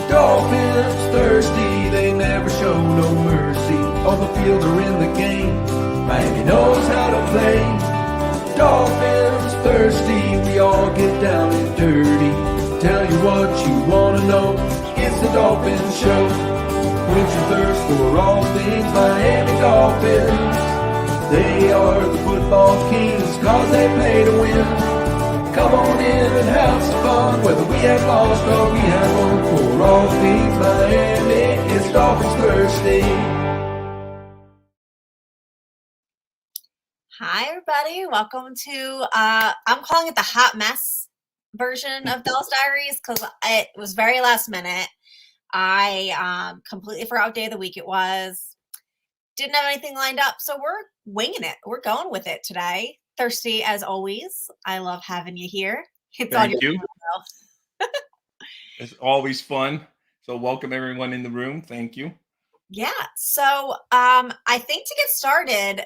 Dolphins thirsty, they never show no mercy. On the field or in the game, Miami knows how to play. Dolphins thirsty, we all get down and dirty. Tell you what you wanna know, it's the Dolphins Show. Quench your thirst for all things Miami Dolphins. They are the football kings, cause they play to win. Come on in and have some fun, whether we have lost or we have won. For all things Miami, it's Dolphins Thursday. Hi, everybody. Welcome to, I'm calling it the hot mess version of Dallas Diaries because it was very last minute. I completely forgot what day of the week it was. Didn't have anything lined up, so we're winging it. We're going with it today. Thirsty as always. I love having you here. It's Thank on your you. It's always fun. So welcome everyone in the room. Thank you. Yeah. So I think to get started,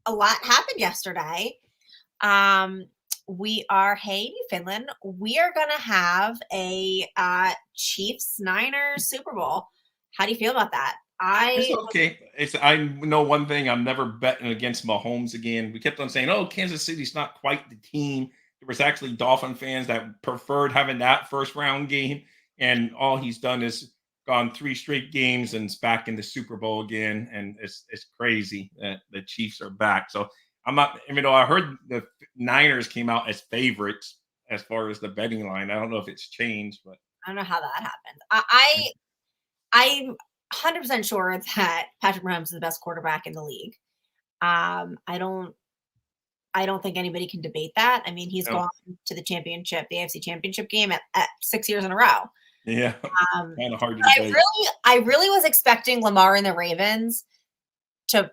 a lot happened yesterday. We are, hey, Finland, we are going to have a Chiefs-Niners Super Bowl. How do you feel about that? It's okay. I know one thing. I'm never betting against Mahomes again. We kept on saying, "Oh, Kansas City's not quite the team." There was actually Dolphin fans that preferred having that first round game, and all he's done is gone 3 straight games and is back in the Super Bowl again. And it's crazy that the Chiefs are back. So I'm not, even though I heard the Niners came out as favorites as far as the betting line. I don't know if it's changed, but I don't know how that happened. I'm 100% sure that Patrick Mahomes is the best quarterback in the league. I don't think anybody can debate that. I mean, he's gone to the championship, the AFC Championship game at 6 years in a row. Yeah, kind of hard to debate. I really was expecting Lamar and the Ravens to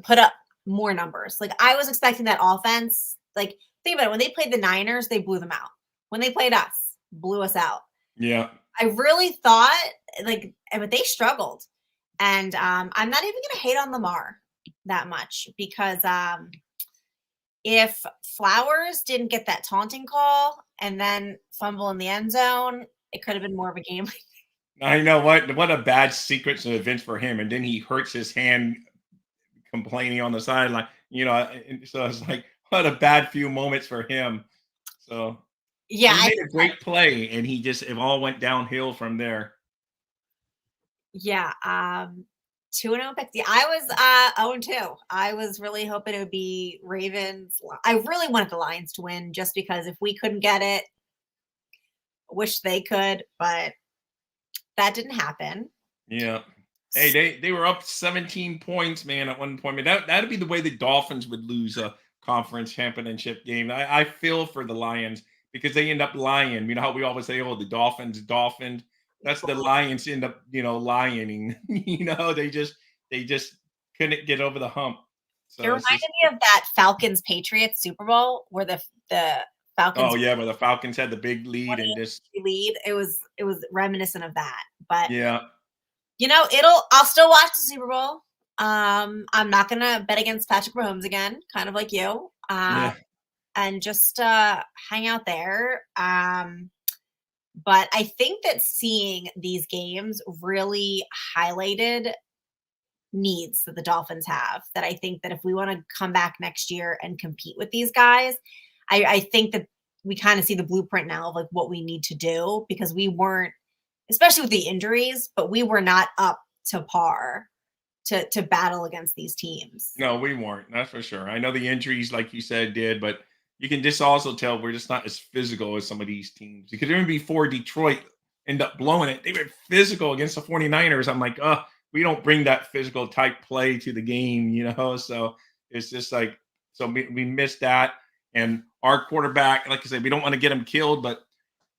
put up more numbers. Like, I was expecting that offense. Like, think about it. When they played the Niners, they blew them out. When they played us, blew us out. Yeah. I really thought, but they struggled. And I'm not even going to hate on Lamar that much because if Flowers didn't get that taunting call and then fumble in the end zone, it could have been more of a game. I know what a bad sequence of events for him. And then he hurts his hand complaining on the sideline, so it's like, what a bad few moments for him. So yeah, he made a great play, and it all went downhill from there. Yeah, 2-0 pick. I was 0-2. I was really hoping it would be Ravens. I really wanted the Lions to win just because if we couldn't get it, I wish they could, but that didn't happen. Yeah. Hey, they were up 17 points, man, at one point. I mean, that'd be the way the Dolphins would lose a conference championship game. I feel for the Lions because they end up lying. You know how we always say, "Oh, the Dolphins dolphined." That's the Lions end up, lioning. They just couldn't get over the hump. So it reminded me of that Falcons Patriots Super Bowl where the Falcons. Oh yeah, where the Falcons had the big lead and just lead. It was reminiscent of that, but yeah. I'll still watch the Super Bowl. I'm not gonna bet against Patrick Mahomes again, kind of like you. And just hang out there. But I think that seeing these games really highlighted needs that the Dolphins have. That I think that if we want to come back next year and compete with these guys, I think that we kind of see the blueprint now of like what we need to do because we weren't, especially with the injuries, but we were not up to par to battle against these teams. No, we weren't. That's for sure. I know the injuries, like you said, did, but you can just also tell we're just not as physical as some of these teams. Because even before Detroit ended up blowing it, they were physical against the 49ers. I'm like, we don't bring that physical type play to the game, So it's just like, so we missed that. And our quarterback, like I said, we don't want to get him killed, but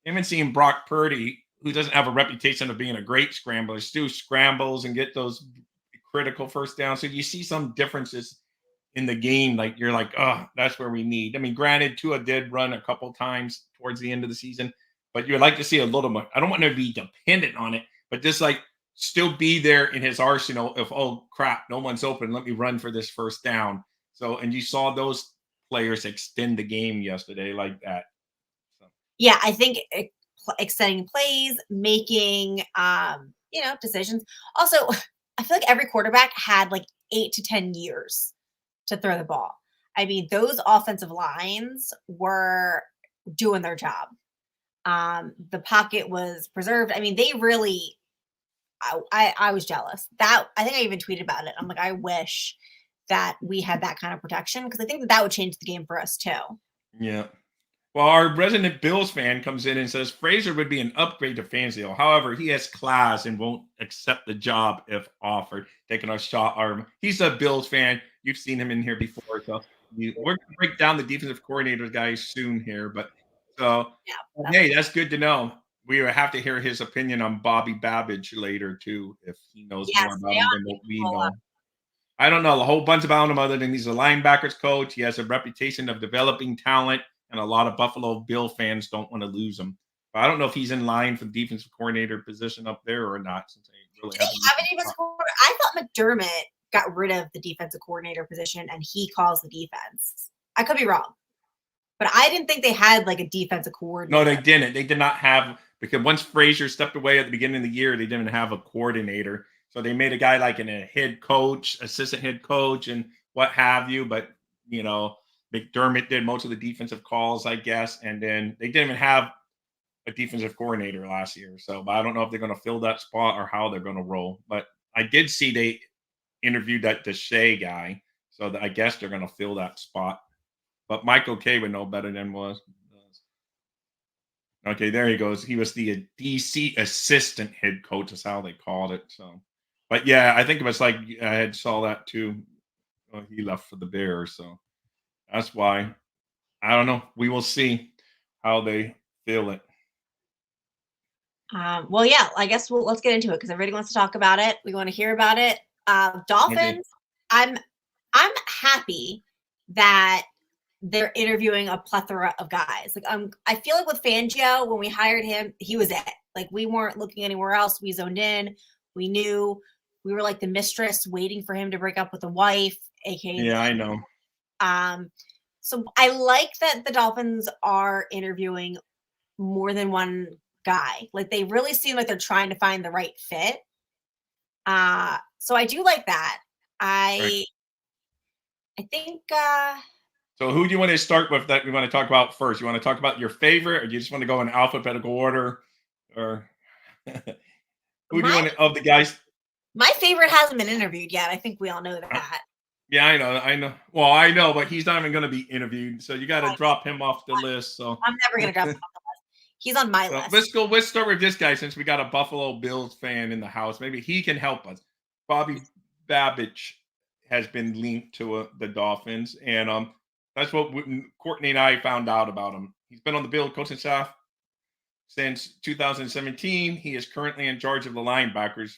even seeing Brock Purdy, who doesn't have a reputation of being a great scrambler, still scrambles and get those critical first downs. So you see some differences in the game. Like you're like, oh, that's where we need. I mean, granted, Tua did run a couple times towards the end of the season, but you would like to see a little more. I don't want to be dependent on it, but just like still be there in his arsenal of, oh crap, no one's open. Let me run for this first down. So, and you saw those players extend the game yesterday like that. So. Yeah, I think extending plays, making decisions. Also, I feel like every quarterback had like 8 to 10 years to throw the ball. I mean, those offensive lines were doing their job. The pocket was preserved. I mean, they really. I was jealous. That I think I even tweeted about it. I'm like, I wish that we had that kind of protection because I think that would change the game for us too. Yeah. Well, our resident Bills fan comes in and says Frazier would be an upgrade to Fangio. However, he has class and won't accept the job if offered. Taking a shot arm. He's a Bills fan. You've seen him in here before, so we're going to break down the defensive coordinator guys soon here. But hey, that's good to know. We will have to hear his opinion on Bobby Babbage later too, if he knows more about him than what we know. I don't know a whole bunch about him other than he's a linebackers coach. He has a reputation of developing talent, and a lot of Buffalo Bill fans don't want to lose him. But I don't know if he's in line for the defensive coordinator position up there or not. Since they really have a defensive coordinator? I thought McDermott got rid of the defensive coordinator position and he calls the defense. I could be wrong, but I didn't think they had like a defensive coordinator. No, they didn't. They did not have, because once Frazier stepped away at the beginning of the year, they didn't have a coordinator. So they made a guy like a head coach, assistant head coach, and what have you. But, McDermott did most of the defensive calls, I guess. And then they didn't even have a defensive coordinator last year. So I don't know if they're going to fill that spot or how they're going to roll. But I did see they interviewed that Deshae guy. So I guess they're going to fill that spot. But Michael K would know better than was. Okay, there he goes. He was the DC assistant head coach, is how they called it. So, but yeah, I think it was like I had saw that too. He left for the Bears, so that's why. I don't know. We will see how they feel it. Well, yeah, I guess let's get into it because everybody wants to talk about it. We want to hear about it. Dolphins. Okay. I'm happy that they're interviewing a plethora of guys. Like I feel like with Fangio, when we hired him, he was it. Like we weren't looking anywhere else. We zoned in. We knew we were like the mistress waiting for him to break up with a wife, aka. Yeah, I know. So I like that the Dolphins are interviewing more than one guy. Like they really seem like they're trying to find the right fit. So I do like that. I think. So who do you want to start with that we want to talk about first? You want to talk about your favorite, or do you just want to go in alphabetical order? Or who do you want to, of the guys? My favorite hasn't been interviewed yet. I think we all know that. Yeah, I know. Well, I know, but he's not even going to be interviewed, so you got to drop him off the list. So I'm never going to drop him off the list. He's on my list. Let's start with this guy since we got a Buffalo Bills fan in the house. Maybe he can help us. Bobby Babbage has been linked to the Dolphins, and that's what Courtney and I found out about him. He's been on the Bills coaching staff since 2017. He is currently in charge of the linebackers,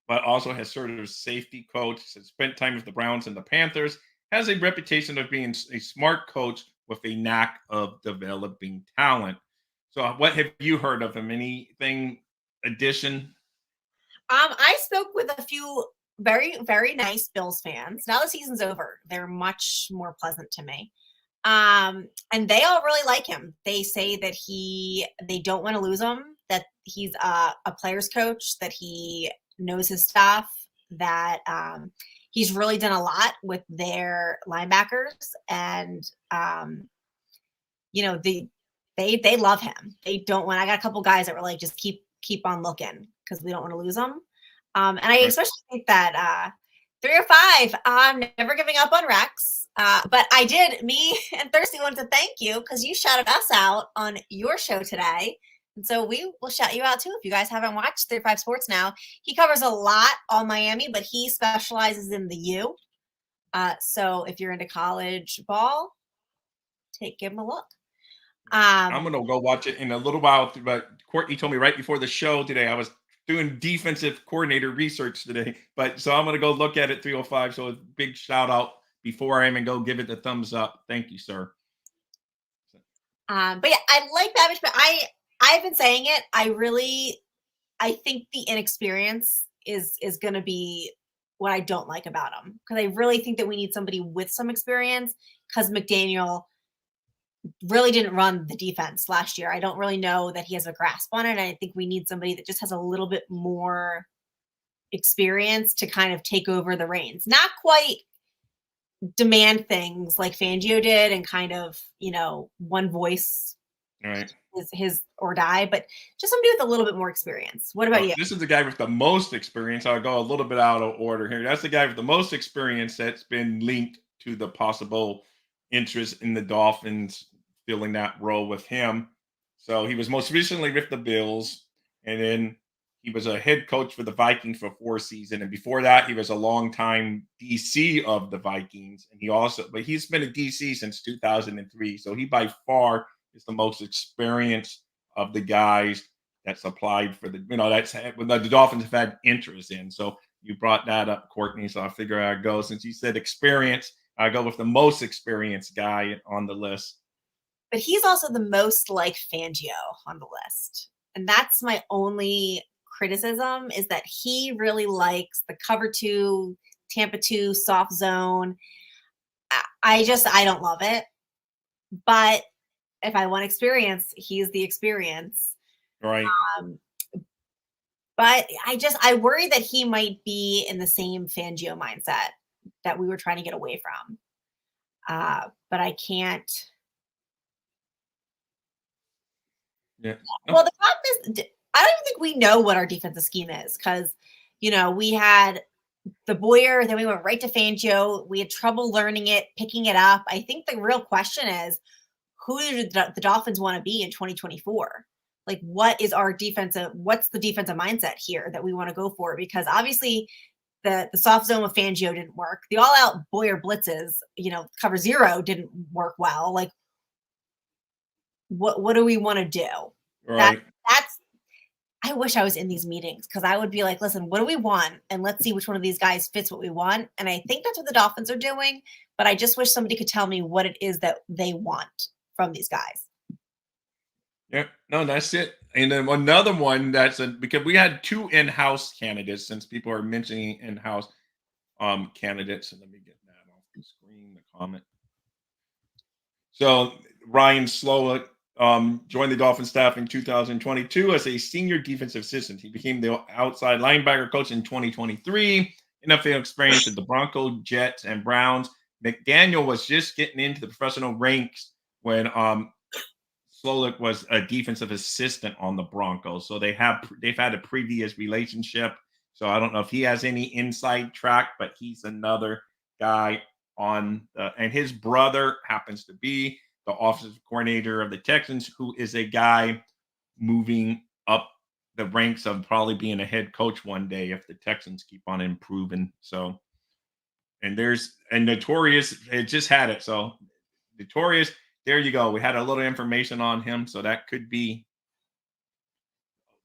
but also has served as safety coach, has spent time with the Browns and the Panthers, has a reputation of being a smart coach with a knack of developing talent. So what have you heard of him? Anything addition? I spoke with a few very, very nice Bills fans. Now the season's over. They're much more pleasant to me. And they all really like him. They say that they don't want to lose him, that he's a player's coach, that he knows his stuff, that he's really done a lot with their linebackers. And, they love him. They don't want, I got a couple guys that were like, just keep on looking because we don't want to lose them. And I especially think that 3 or 5, I'm never giving up on Rex. But me and Thirsty wanted to thank you because you shouted us out on your show today. And so we will shout you out too. If you guys haven't watched 35 Sports now, he covers a lot on Miami, but he specializes in the U. So if you're into college ball, give him a look. I'm going to go watch it in a little while. But Courtney told me right before the show today, I was doing defensive coordinator research today. So I'm going to go look at it 305. So a big shout out before I even go give it the thumbs up. Thank you, sir. But yeah, I like Babbage, but I've been saying it. I think the inexperience is going to be what I don't like about him. Because I really think that we need somebody with some experience because McDaniel really didn't run the defense last year. I don't really know that he has a grasp on it. I think we need somebody that just has a little bit more experience to kind of take over the reins. Not quite demand things like Fangio did and kind of, one voice Right. is his or die, but just somebody with a little bit more experience. What about you? This is the guy with the most experience. I'll go a little bit out of order here. That's the guy with the most experience that's been linked to the possible interest in the Dolphins filling that role with him. So he was most recently with the Bills, and then he was a head coach for the Vikings for 4 seasons. And before that, he was a longtime DC of the Vikings. And but he's been a DC since 2003. So he by far is the most experienced of the guys that's applied for that's what the Dolphins have had interest in. So you brought that up, Courtney. So I figure I'd go, since you said experience, I go with the most experienced guy on the list. But he's also the most like Fangio on the list. And that's my only criticism, is that he really likes the cover 2, Tampa 2, soft zone. I don't love it. But if I want experience, he's the experience. Right. But I worry that he might be in the same Fangio mindset that we were trying to get away from. But I can't. Yeah. Well, the problem is, I don't even think we know what our defensive scheme is, because, we had the Boyer, then we went right to Fangio. We had trouble learning it, picking it up. I think the real question is, who do the Dolphins want to be in 2024? Like, what's the defensive mindset here that we want to go for? Because obviously the soft zone with Fangio didn't work. The all out Boyer blitzes, cover 0 didn't work well. Like, what do we want to do? Right. I wish I was in these meetings, because I would be like, listen, what do we want? And let's see which one of these guys fits what we want. And I think that's what the Dolphins are doing. But I just wish somebody could tell me what it is that they want from these guys. Yeah, no, that's it. And then another one because we had 2 in-house candidates, since people are mentioning in-house candidates. And let me get that off the screen, the comment. So Ryan Slowick joined the Dolphin staff in 2022 as a senior defensive assistant. He became the outside linebacker coach in 2023. NFL experience with the Broncos, Jets, and Browns. McDaniel was just getting into the professional ranks when Slowick was a defensive assistant on the Broncos. So they've had a previous relationship. So I don't know if he has any inside track, but he's another guy and his brother happens to be the offensive coordinator of the Texans, who is a guy moving up the ranks of probably being a head coach one day if the Texans keep on improving. So, and Notorious, it just had it. So Notorious, there you go. We had a little information on him. So that could be,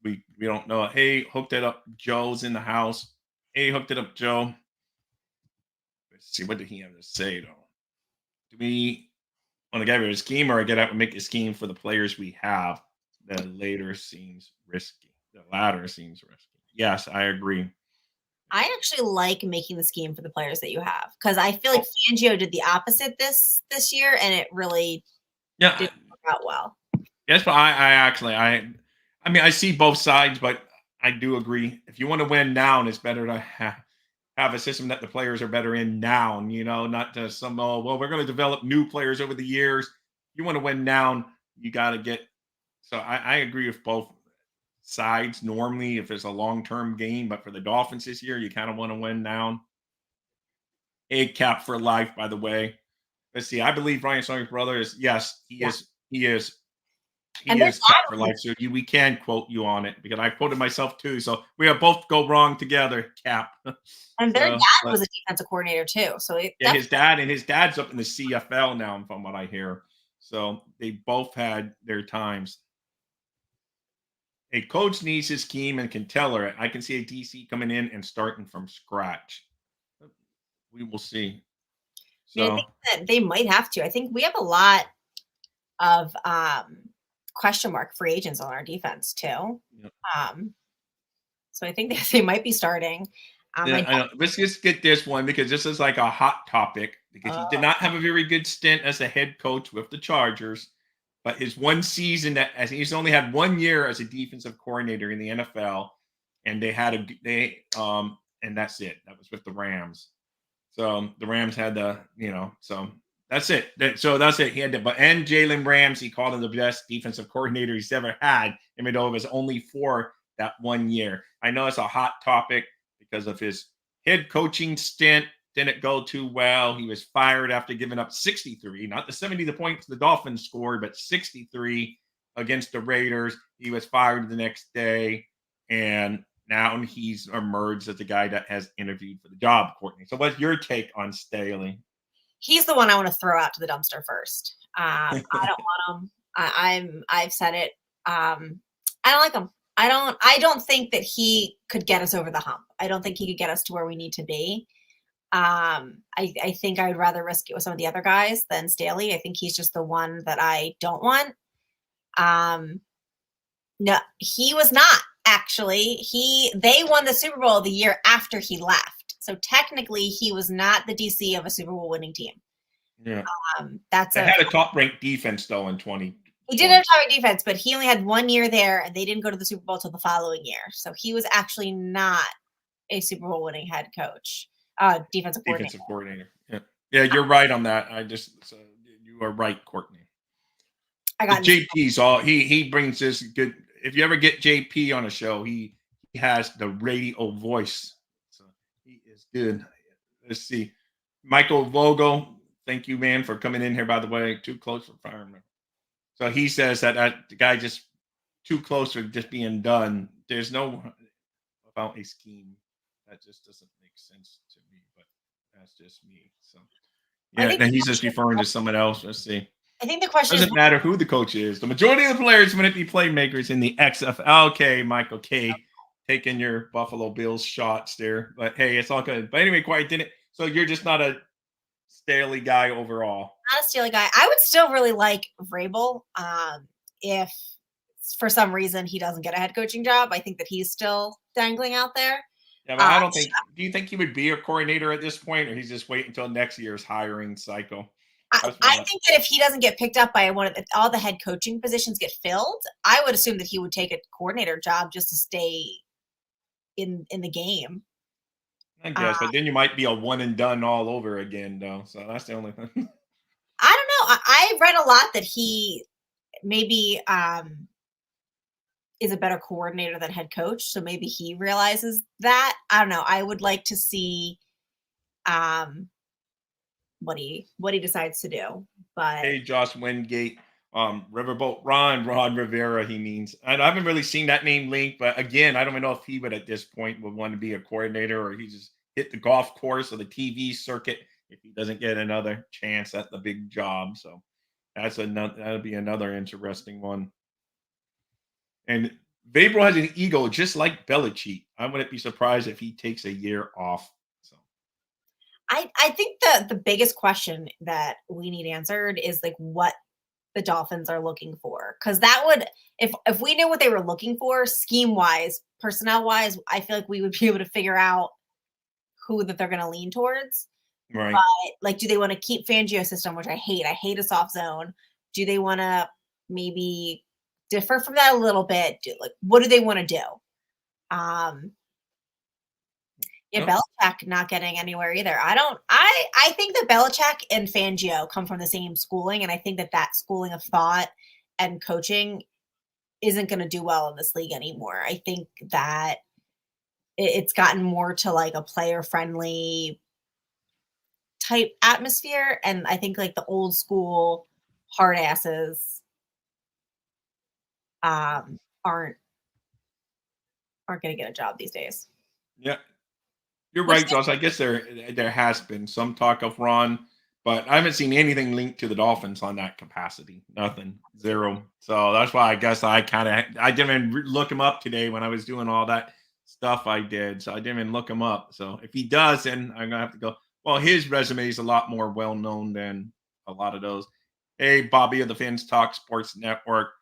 we don't know. Hey, hooked it up. Joe's in the house. Hey, hooked it up, Joe. Let's see, what did he have to say though? Do we want to get rid of a scheme, or get out and make a scheme for the players we have? The latter seems risky. Yes, I agree. I actually like making the scheme for the players that you have, because I feel like Fangio did the opposite this year, and it really didn't work out well. Yes, but I mean, I see both sides, but I do agree. If you want to win now, it's better to have a system that the players are better in now, not to we're going to develop new players over the years. You want to win now, you got to get. So I agree with both sides normally if it's a long-term game, but for the Dolphins this year, you kind of want to win now. A cap for life, by the way. Let's see. I believe Ryan Sawyer's brother is, yes, he is. He is cap for life. So we can quote you on it, because I quoted myself too. So we have both go wrong together, Cap. And their dad was a defensive coordinator too. So his dad's up in the CFL now, from what I hear. So they both had their times. A coach needs his scheme and can tell her it. I can see a DC coming in and starting from scratch. We will see. So I think that they might have to. I think we have a lot of question mark free agents on our defense too. Yep. So I think they might be starting. I know. Let's just get this one, because this is like a hot topic. because he did not have a very good stint as a head coach with the Chargers. But his one season as he's only had 1 year as a defensive coordinator in the NFL, and and that's it. That was with the Rams. So the Rams had so that's it. That's it. He had and Jalen Ramsey called him the best defensive coordinator he's ever had, even though it was only for that 1 year. I know it's a hot topic because of his head coaching stint. Didn't go too well. He was fired after giving up 63, not the 70 the points the Dolphins scored, but 63 against the Raiders. He was fired the next day, and now he's emerged as the guy that has interviewed for the job, Courtney. So what's your take on Staley? He's the one I want to throw out to the dumpster first. I don't want him. I've said it. I don't like him. I don't think that he could get us over the hump. I don't think he could get us to where we need to be. I think I would rather risk it with some of the other guys than Staley. I think he's just the one that I don't want. No, he was not actually. They won the Super Bowl the year after he left. So technically he was not the DC of a Super Bowl winning team. Yeah. They had a top ranked defense though in 20. He did have a top ranked defense, but he only had 1 year there and they didn't go to the Super Bowl till the following year. So he was actually not a Super Bowl winning head coach. Defensive coordinator. Yeah, you're right on that. You are right, Courtney. I got JP's all he brings this good. If you ever get JP on a show, he has the radio voice, so he is good. Let's see, Michael Vogel. Thank you, man, for coming in here. By the way, too close for fireman. So he says that the guy just too close for just being done. There's no about a scheme that just doesn't make sense to me, but that's just me. So yeah, and he's just referring to someone else. Let's see. I think the question doesn't matter who the coach is. The majority of the players wouldn't be playmakers in the XFL. Okay, Michael K, taking your Buffalo Bills shots there, but hey, it's all good. But anyway, quite didn't. So you're just not a Staley guy overall. Not a Staley guy. I would still really like Vrabel. If for some reason he doesn't get a head coaching job, I think that he's still dangling out there. Yeah, but I don't think. Do you think he would be a coordinator at this point, or he's just waiting until next year's hiring cycle? I think that if he doesn't get picked up by all the head coaching positions get filled, I would assume that he would take a coordinator job just to stay in the game. I guess, but then you might be a one and done all over again, though. So that's the only thing. I don't know. I read a lot that he maybe is a better coordinator than head coach. So maybe he realizes that. I don't know. I would like to see what he decides to do. But hey, Josh Wingate, Riverboat Ron Rivera, he means. And I haven't really seen that name linked, but again, I don't know if he would at this point would want to be a coordinator, or he just hit the golf course or the TV circuit if he doesn't get another chance at the big job. So that'll be another interesting one. And Vrabel has an ego just like Belichick. I wouldn't be surprised if he takes a year off. So I think the biggest question that we need answered is like what the Dolphins are looking for. Because that would, if we knew what they were looking for, scheme-wise, personnel-wise, I feel like we would be able to figure out who that they're going to lean towards. Right. But, like, do they want to keep Fangio's system, which I hate? I hate a soft zone. Do they want to maybe differ from that a little bit? What do they want to do? Belichick not getting anywhere either. I think that Belichick and Fangio come from the same schooling, and I think that schooling of thought and coaching isn't going to do well in this league anymore. I think that it's gotten more to like a player-friendly type atmosphere, and I think like the old school hard asses aren't going to get a job these days. Yeah. You're right, Josh. I guess there has been some talk of Ron, but I haven't seen anything linked to the Dolphins on that capacity. Nothing. Zero. So that's why I guess I didn't even look him up today when I was doing all that stuff I did. So I didn't even look him up. So if he does, then I'm going to have to go, well, his resume is a lot more well-known than a lot of those. Hey, Bobby of the Fins Talk Sports Network.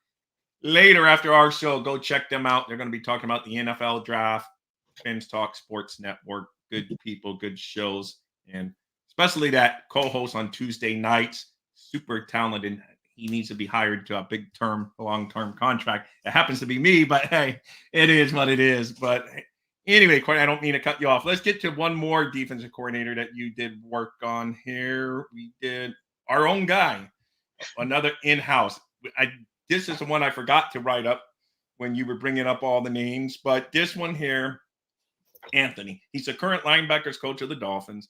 Later after our show, go check them out. They're going to be talking about the NFL draft. Fins Talk Sports Network. Good people, good shows. And especially that co-host on Tuesday nights. Super talented. He needs to be hired to a big term, long-term contract. It happens to be me, but hey, it is what it is. But anyway, Courtney, I don't mean to cut you off. Let's get to one more defensive coordinator that you did work on here. We did our own guy, another in-house. This is the one I forgot to write up when you were bringing up all the names, but this one here, Anthony. He's the current linebackers coach of the Dolphins.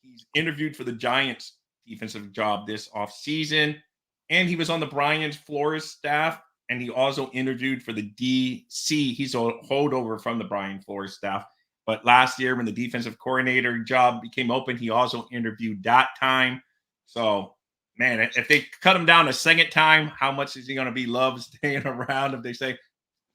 He's interviewed for the Giants defensive job this offseason, and he was on the Brian Flores staff, and he also interviewed for the DC. He's a holdover from the Brian Flores staff. But last year, when the defensive coordinator job became open, he also interviewed that time. So, man, if they cut him down a second time, how much is he going to be loved staying around? If they say,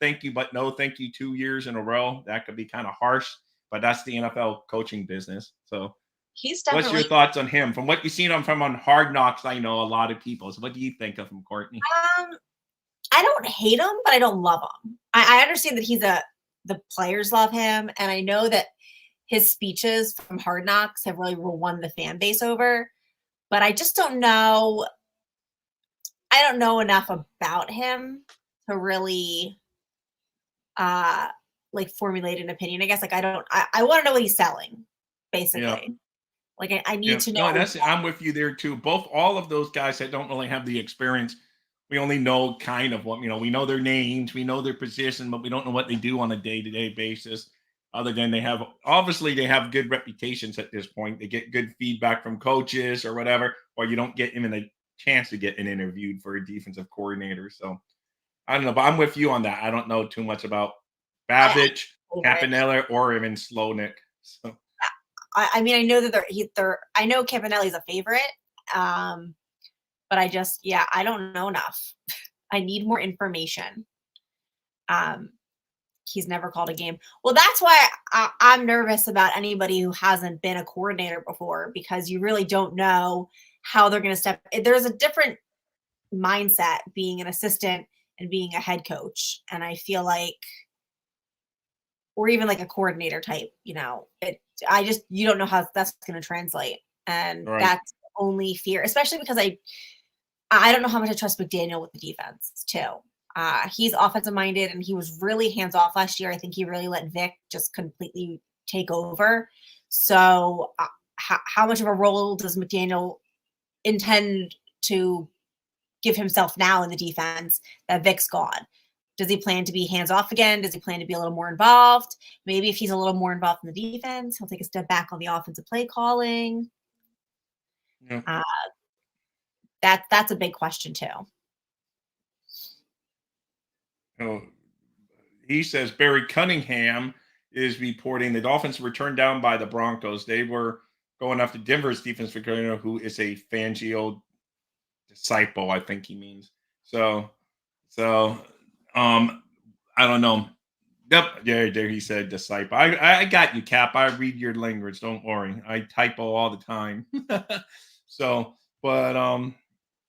thank you, but no thank you 2 years in a row, that could be kind of harsh, but that's the NFL coaching business. So He's what's definitely. your thoughts on him? From what you've seen him from on Hard Knocks, I know a lot of people. So what do you think of him, Courtney? I don't hate him, but I don't love him. I understand that the players love him, and I know that his speeches from Hard Knocks have really won the fan base over, but I just don't know. I don't know enough about him to really like formulate an opinion. I guess like I want to know what he's selling, basically. Yeah. Like I need to know. No, I'm with you there too. All of those guys that don't really have the experience, we only know kind of what, we know their names, we know their position, but we don't know what they do on a day-to-day basis. Other than they have good reputations at this point. They get good feedback from coaches or whatever, or you don't get even a chance to get an interviewed for a defensive coordinator. So I don't know, but I'm with you on that. I don't know too much about Babbage, Campanella, or even Slownick. So I mean, I know that I know Campanelli's a favorite, but I don't know enough. I need more information. He's never called a game. Well, that's why I'm nervous about anybody who hasn't been a coordinator before, because you really don't know how they're going to step. There's a different mindset being an assistant and being a head coach. And I feel like, or even like a coordinator type, you don't know how that's going to translate. And right. That's only fear, especially because I don't know how much I trust McDaniel with the defense too. He's offensive minded, and he was really hands off last year. I think he really let Vic just completely take over. So how much of a role does McDaniel intend to give himself now in the defense that Vic's gone? Does he plan to be hands off again? Does he plan to be a little more involved? Maybe if he's a little more involved in the defense, he'll take a step back on the offensive play calling. Yeah. That's a big question too. He says Barry Cunningham is reporting the Dolphins were turned down by the Broncos. They were going after Denver's defensive coordinator, who is a Fangio disciple, I think he means. So I don't know. Yep, there he said disciple. I got you, Cap. I read your language. Don't worry. I typo all the time. So, but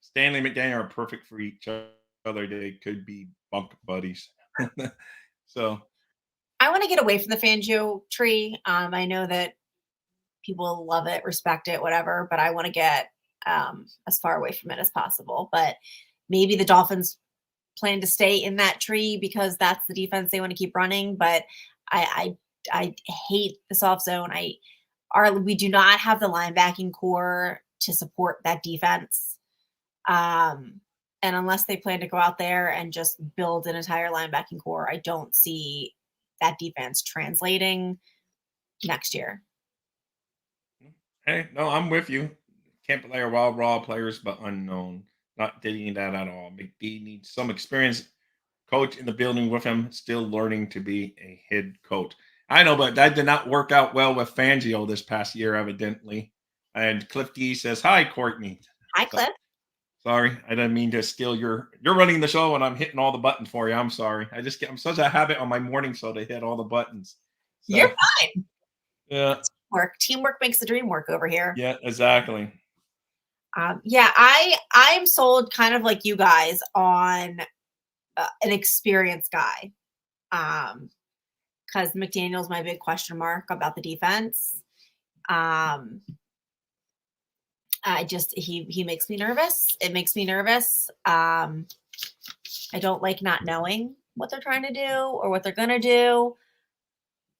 Stanley McDaniel are perfect for each other. They could be bunk buddies. So I want to get away from the Fangio tree. I know that people love it, respect it, whatever, but I want to get as far away from it as possible. But maybe the Dolphins plan to stay in that tree because that's the defense they want to keep running. But I hate the soft zone. We do not have the linebacking core to support that defense. And unless they plan to go out there and just build an entire linebacking core, I don't see that defense translating next year. Hey, no, I'm with you. Can't play raw players, but unknown. Not digging that at all. McD needs some experience. Coach in the building with him, still learning to be a head coach. I know, but that did not work out well with Fangio this past year, evidently. And Cliff D says, "Hi, Courtney." Hi, Cliff. Sorry, I didn't mean to steal you're running the show and I'm hitting all the buttons for you. I'm sorry. I'm such a habit on my morning show to hit all the buttons. So, you're fine. Yeah. Teamwork makes the dream work over here. Yeah, exactly. I'm sold kind of like you guys on an experienced guy. Because McDaniel's my big question mark about the defense. He makes me nervous. It makes me nervous. I don't like not knowing what they're trying to do or what they're gonna do.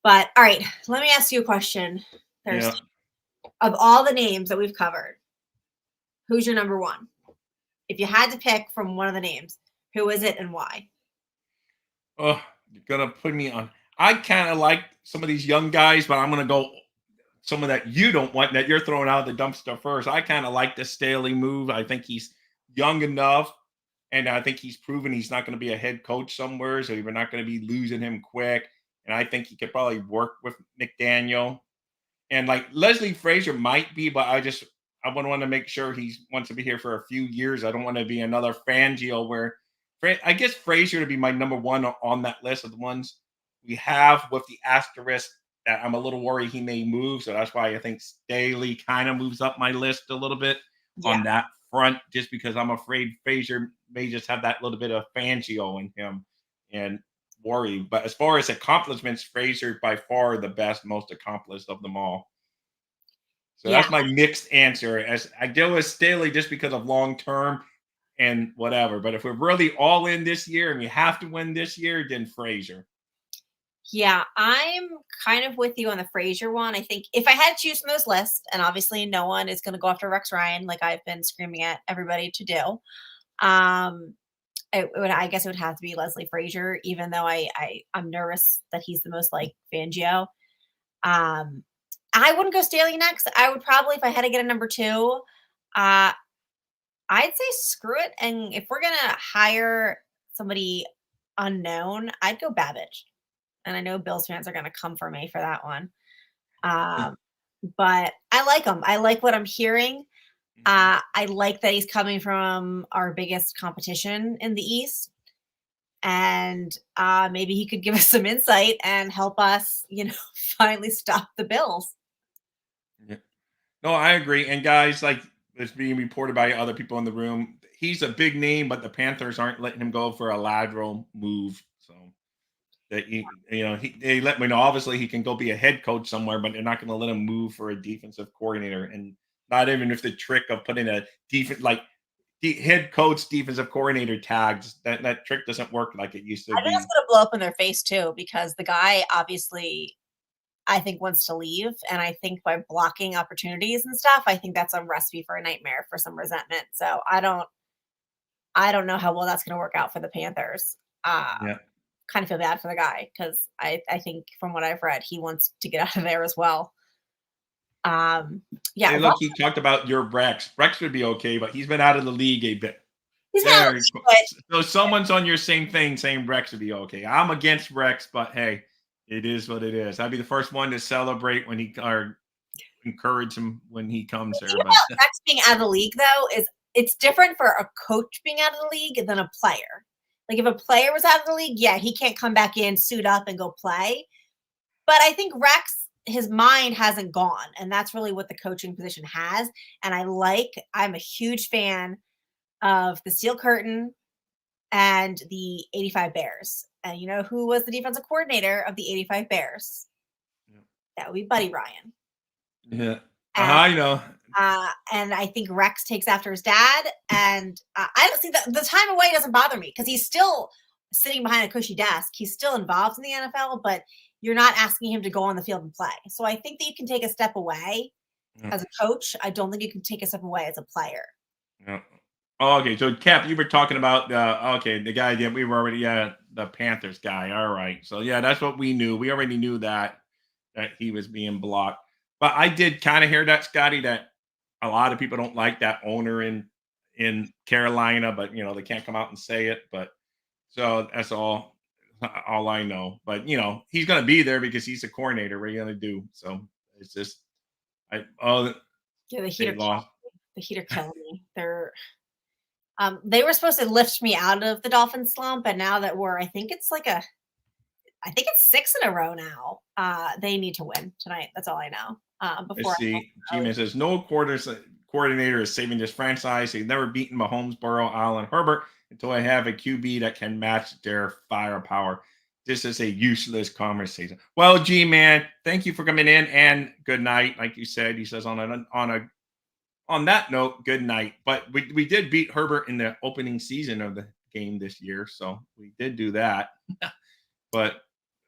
But all right, let me ask you a question. Yeah. Of all the names that we've covered, who's your number one? If you had to pick from one of the names, who is it and why? Oh, you're gonna put me on. I kind of like some of these young guys, but I'm gonna go some of that you don't want that you're throwing out of the dumpster first. I kind of like the Staley move. I think he's young enough, and I think he's proven he's not going to be a head coach somewhere, so we're not going to be losing him quick. And I think he could probably work with McDaniel. And like Leslie Frazier might be, but I would want to make sure he wants to be here for a few years. I don't want to be another Fangio where I guess Frazier to be my number one on that list of the ones we have with the asterisk that I'm a little worried he may move. So that's why I think Staley kind of moves up my list a little bit Yeah. on that front, just because I'm afraid Frazier may just have that little bit of Fangio in him and worry. But as far as accomplishments, Frazier by far the best, most accomplished of them all. So Yeah. that's my mixed answer. As I go with Staley just because of long term and whatever. But if we're really all in this year and we have to win this year, then Frazier. Yeah, I'm kind of with you on the Frazier one. I think if I had to choose from those lists, and obviously no one is going to go after Rex Ryan like I've been screaming at everybody to do. I guess it would have to be Leslie Frazier, even though I'm nervous that he's the most like Fangio. I wouldn't go Staley next. I would probably, if I had to get a number two, uh, I'd say screw it. And if we're gonna hire somebody unknown, I'd go Babbage. And I know Bills fans are gonna come for me for that one. Um, but I like him. I like what I'm hearing. I like that he's coming from our biggest competition in the East. And maybe he could give us some insight and help us, finally stop the Bills. Yeah. No, I agree. And guys, like it's being reported by other people in the room, he's a big name, but the Panthers aren't letting him go for a lateral move. So that they let me know. Obviously, he can go be a head coach somewhere, but they're not going to let him move for a defensive coordinator. And not even if the trick of putting a defense like the head coach, defensive coordinator tags that trick doesn't work like it used to I think it's be. gonna blow up in their face too, because the guy obviously I think wants to leave. And I think by blocking opportunities and stuff, I think that's a recipe for a nightmare for some resentment. So I don't know how well that's gonna work out for the Panthers. Yeah. Kind of feel bad for the guy because I think from what I've read, he wants to get out of there as well. Yeah, Hey, look, he talked about your Rex. Rex would be okay, but he's been out of the league a bit. he's not There you go. but So someone's on your same thing saying Rex would be okay. I'm against Rex, but hey, it is what it is. I'd be the first one to celebrate when he or encourage him when he comes the there. thing But about Rex being out of the league though is it's different for a coach being out of the league than a player. Like if a player was out of the league, yeah, he can't come back in, suit up, and go play. But I think Rex, his mind hasn't gone, and that's really what the coaching position has. And I'm a huge fan of the Steel Curtain and the 85 Bears. And you know who was the defensive coordinator of the 85 Bears? That would be Buddy Ryan. yeah, And I know. and I think Rex takes after his dad. And I don't see the time away doesn't bother me because he's still sitting behind a cushy desk. He's still involved in the NFL, but you're not asking him to go on the field and play. So I think that you can take a step away Yeah, as a coach. I don't think you can take a step away as a player. yeah. Oh, okay, so Cap, you were talking about the guy that we were already the Panthers guy. All right, so yeah, that's what we knew. We already knew that he was being blocked. But I did kind of hear that, Scotty, that a lot of people don't like that owner in Carolina, but they can't come out and say it. But so that's all I know. But he's gonna be there because he's the coordinator. What are you gonna do? So it's just Yeah, they lost. the Heat are killing me. They were supposed to lift me out of the Dolphin slump, and now that I think it's 6 in a row now. They need to win tonight. That's all I know. Before Let's see. G-Man says no coordinator is saving this franchise. They've never beaten Mahomes, Burrow, Allen, Herbert until I have a QB that can match their firepower. This is a useless conversation. Well, G-Man, thank you for coming in and good night. Like you said, he says on a On that note, good night. But we did beat Herbert in the opening season of the game this year, so we did do that. But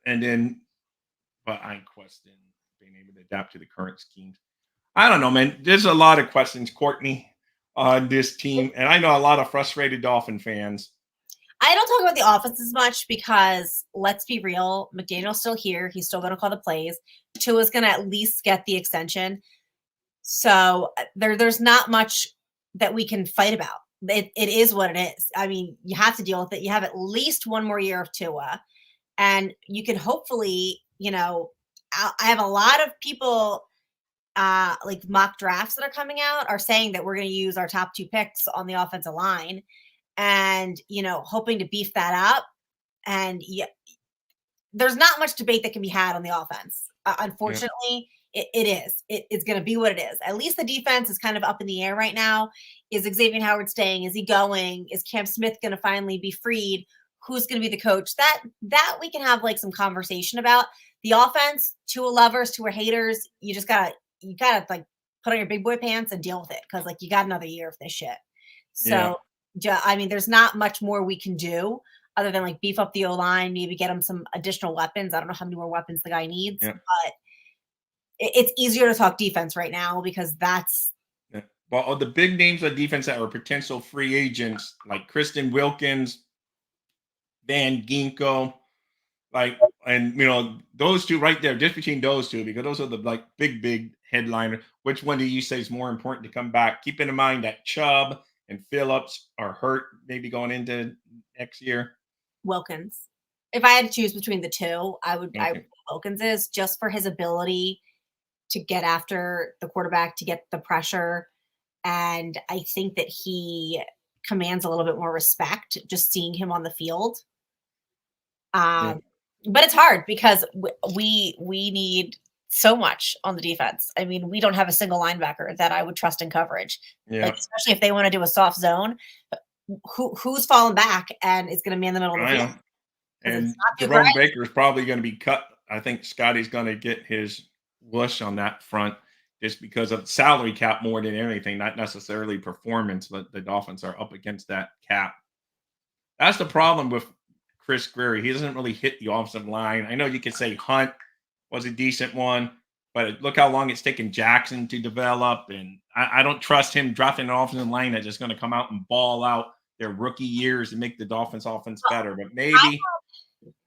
and then, but I question being able to adapt to the current schemes. I don't know, man. There's a lot of questions, Courtney, on this team, and I know a lot of frustrated Dolphin fans. I don't talk about the offense as much because let's be real, McDaniel's still here. He's still going to call the plays. Tua's going to at least get the extension. So there's not much that we can fight about. It is what it is. I mean, you have to deal with it. You have at least one more year of Tua, and you can hopefully, I have a lot of people like mock drafts that are coming out are saying that we're going to use our top 2 picks on the offensive line and, hoping to beef that up. And yeah, there's not much debate that can be had on the offense. Unfortunately, it is. It's going to be what it is. At least the defense is kind of up in the air right now. Is Xavier Howard staying? Is he going? Is Cam Smith going to finally be freed? Who's going to be the coach? That we can have like some conversation about. The offense, Tua lovers, Tua haters, you gotta like put on your big boy pants and deal with it because like you got another year of this shit. So I mean, there's not much more we can do other than like beef up the O-line, maybe get him some additional weapons. I don't know how many more weapons the guy needs, but it's easier to talk defense right now because that's. Well, the big names of defense that were potential free agents like Kristen Wilkins, Van Ginko, and those two right there, just between those two, because those are the like big headliner. Which one do you say is more important to come back? Keeping in mind that Chubb and Phillips are hurt, maybe going into next year. Wilkins. If I had to choose between the two, I would Wilkins is just for his ability to get after the quarterback, to get the pressure. And I think that he commands a little bit more respect just seeing him on the field. But it's hard because we need so much on the defense. I mean, we don't have a single linebacker that I would trust in coverage. Like, especially if they want to do a soft zone. Who's falling back and is going to man the middle of the field? And Jerome Baker is probably going to be cut. I think Scotty's going to get his whoosh on that front just because of salary cap more than anything, not necessarily performance, but the Dolphins are up against that cap. That's the problem with Chris Greer. He doesn't really hit the offensive line. I know you could say Hunt was a decent one, but look how long it's taken Jackson to develop. And I don't trust him dropping an offensive line that's just going to come out and ball out their rookie years and make the Dolphins offense better. But maybe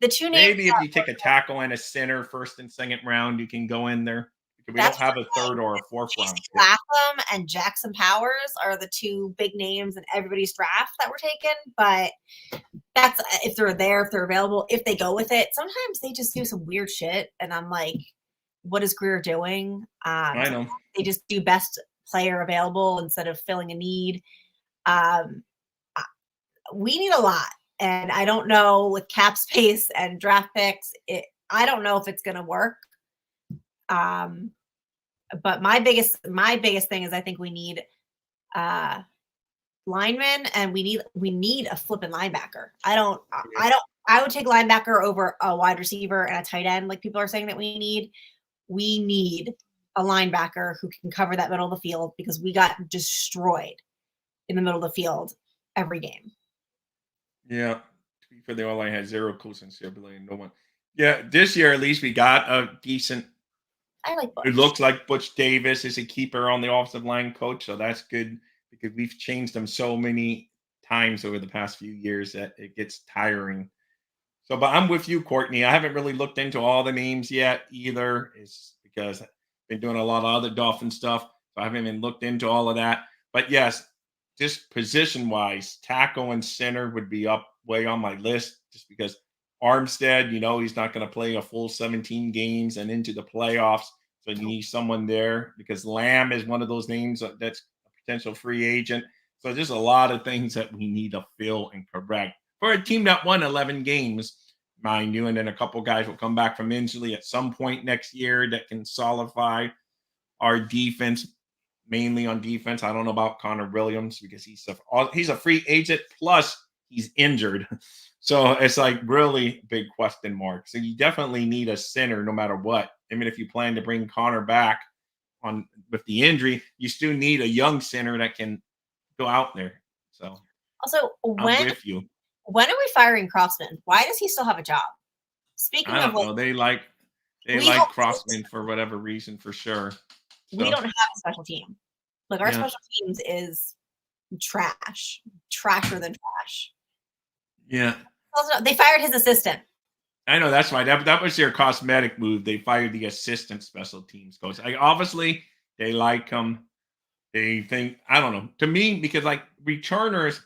the two names, maybe if you take a tackle and a center first and second round, you can go in there. We don't have a third or a fourth round. Latham and Jackson Powers are the two big names in everybody's draft that were taken. But that's if they're there, if they're available, if they go with it. Sometimes they just do some weird shit. And I'm like, what is Greer doing? I know. They just do best player available instead of filling a need. We need a lot. And I don't know with cap space and draft picks, I don't know if it's going to work. But my biggest thing is I think we need linemen and we need a flipping linebacker. I would take linebacker over a wide receiver and a tight end like people are saying that we need. We need a linebacker who can cover that middle of the field because we got destroyed in the middle of the field every game. Yeah. To be fair, the O-line had zero consistency, no one. Yeah, this year at least we got a decent. I like Butch. It looks like Butch Davis is a keeper on the offensive line coach, so that's good because we've changed them so many times over the past few years that it gets tiring. So, but I'm with you, Courtney. I haven't really looked into all the names yet either. It's because I've been doing a lot of other Dolphin stuff, so I haven't even looked into all of that. But yes, just position-wise, tackle and center would be up way on my list just because Armstead, he's not going to play a full 17 games and into the playoffs. So you need someone there because Lamb is one of those names that's a potential free agent. So there's a lot of things that we need to fill and correct for a team that won 11 games, mind you. And then a couple guys will come back from injury at some point next year that can solidify our defense, mainly on defense. I don't know about Connor Williams because he's a free agent plus he's injured. So it's like really big question mark. So you definitely need a center no matter what. I mean, if you plan to bring Connor back on with the injury, you still need a young center that can go out there. So Also, I'm when with you. when are we firing Crossman? Why does he still have a job? Speaking I of don't like, know. They we like don't Crossman for whatever reason, for sure. we So don't have a special team. Like our yeah, special teams is trash, trasher than trash. yeah. Also, they fired his assistant. I know that's why that was their cosmetic move. They fired the assistant special teams coach. Like obviously they like him. They think I don't know. To me, because like returners,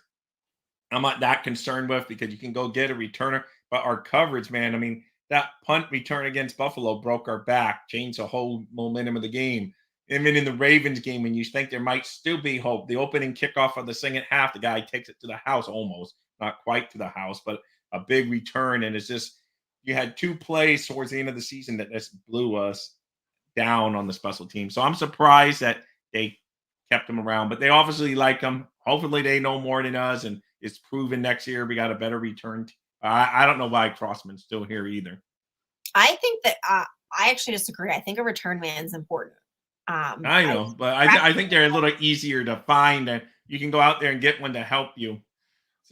I'm not that concerned with because you can go get a returner. But our coverage, man, I mean, that punt return against Buffalo broke our back, changed the whole momentum of the game. Even in the Ravens game, when you think there might still be hope, the opening kickoff of the second half, the guy takes it to the house almost, not quite to the house, but a big return. And it's just, you had two plays towards the end of the season that just blew us down on the special team. So I'm surprised that they kept him around, but they obviously like him. Hopefully they know more than us, and it's proven next year we got a better return. I don't know why Crossman's still here either. I think that I actually disagree. I think a return man is important. I know, but I think they're a little easier to find, and you can go out there and get one to help you.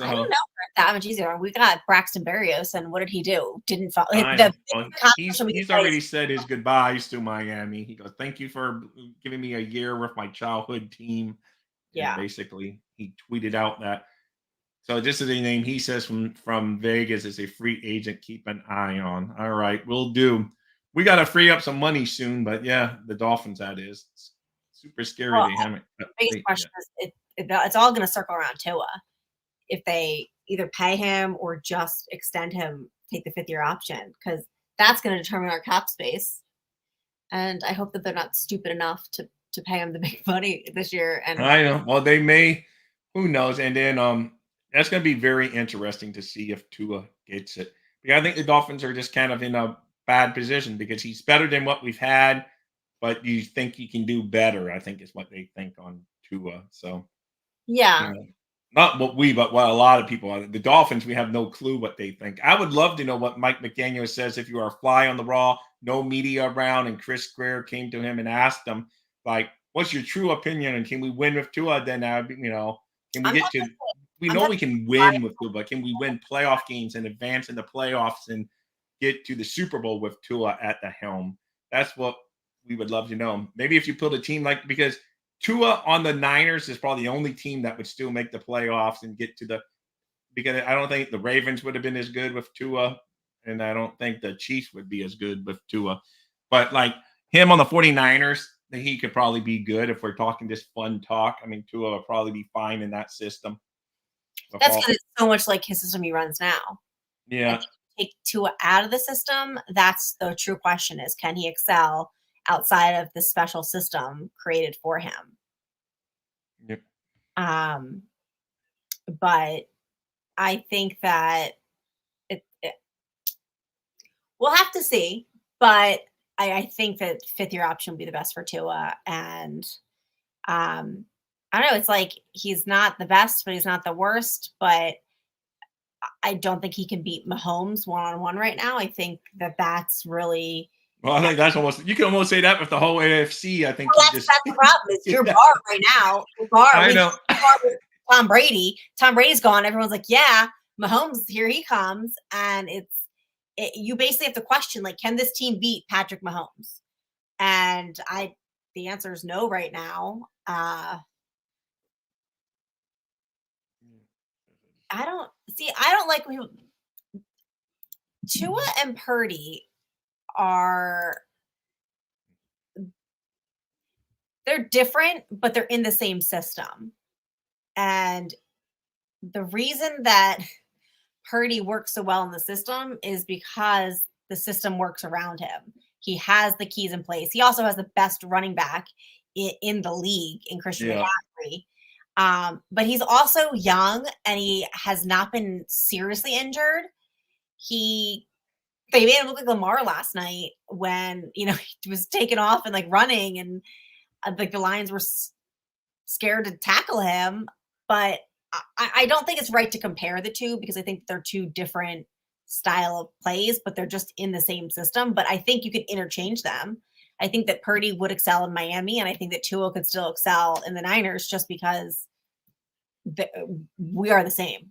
I don't So know that much easier. We got Braxton Berrios, and what did he do? Didn't follow I the know. Well, competition we he's could play. already said his goodbyes to Miami. He goes, "Thank you for giving me a year with my childhood team." And Yeah. basically, he tweeted out that. So this is a name he says from Vegas is a free agent. Keep an eye on. All right, we'll do. We got to free up some money soon, but yeah, the Dolphins that is. It's super scary. Well, They haven't got biggest paid question yet. is it's all going to circle around Tua. If they either pay him or just extend him, take the 5th year option, because that's going to determine our cap space. And I hope that they're not stupid enough to pay him the big money this year. And I know. Well, they may. Who knows? And then that's going to be very interesting to see if Tua gets it. Because I think the Dolphins are just kind of in a bad position because he's better than what we've had, but you think he can do better. I think is what they think on Tua. So you yeah, know, not what we, but what a lot of people are. The Dolphins, we have no clue what they think. I would love to know what Mike McDaniel says if you are a fly on the wall, no media around, and Chris Greer came to him and asked him, like, what's your true opinion? And can we win with Tua? Then, can we I'm get talking. to, we I'm know talking. we can win with Tua, but can we win playoff games and advance in the playoffs and get to the Super Bowl with Tua at the helm? That's what we would love to know. Maybe if you put a team like, because Tua on the Niners is probably the only team that would still make the playoffs and get to the, because I don't think the Ravens would have been as good with Tua, and I don't think the Chiefs would be as good with Tua. But like him on the 49ers, he could probably be good if we're talking just fun talk. I mean, Tua would probably be fine in that system. That's because it's so much like his system he runs now. I Yeah. think take Tua out of the system. That's the true question: is can he excel outside of the special system created for him? Yep. Um, but I think that it we'll have to see. But I think that 5th year option would be the best for Tua. And I don't know. It's like he's not the best, but he's not the worst. But I don't think he can beat Mahomes one-on-one right now. I think that that's really Well, I think that's almost, you can almost say that with the whole AFC. I think well, he that's just the problem. It's your yeah, bar right now. Your bar. I We know. bar with Tom Brady. Tom Brady's gone. Everyone's like, yeah, Mahomes, here he comes. And you basically have to question, like, can this team beat Patrick Mahomes? And the answer is no right now. I don't like when Tua and Purdy are they're different, but they're in the same system. And the reason that Purdy works so well in the system is because the system works around him. He has the keys in place. He also has the best running back in the league in Christian Yeah. McCaffrey. But he's also young and he has not been seriously injured. They made him look like Lamar last night when he was taking off and like running, and like the Lions were scared to tackle him. But I don't think it's right to compare the two because I think they're two different style of plays, but they're just in the same system. But I think you can interchange them. I think that Purdy would excel in Miami, and I think that Tua could still excel in the Niners just because we are the same.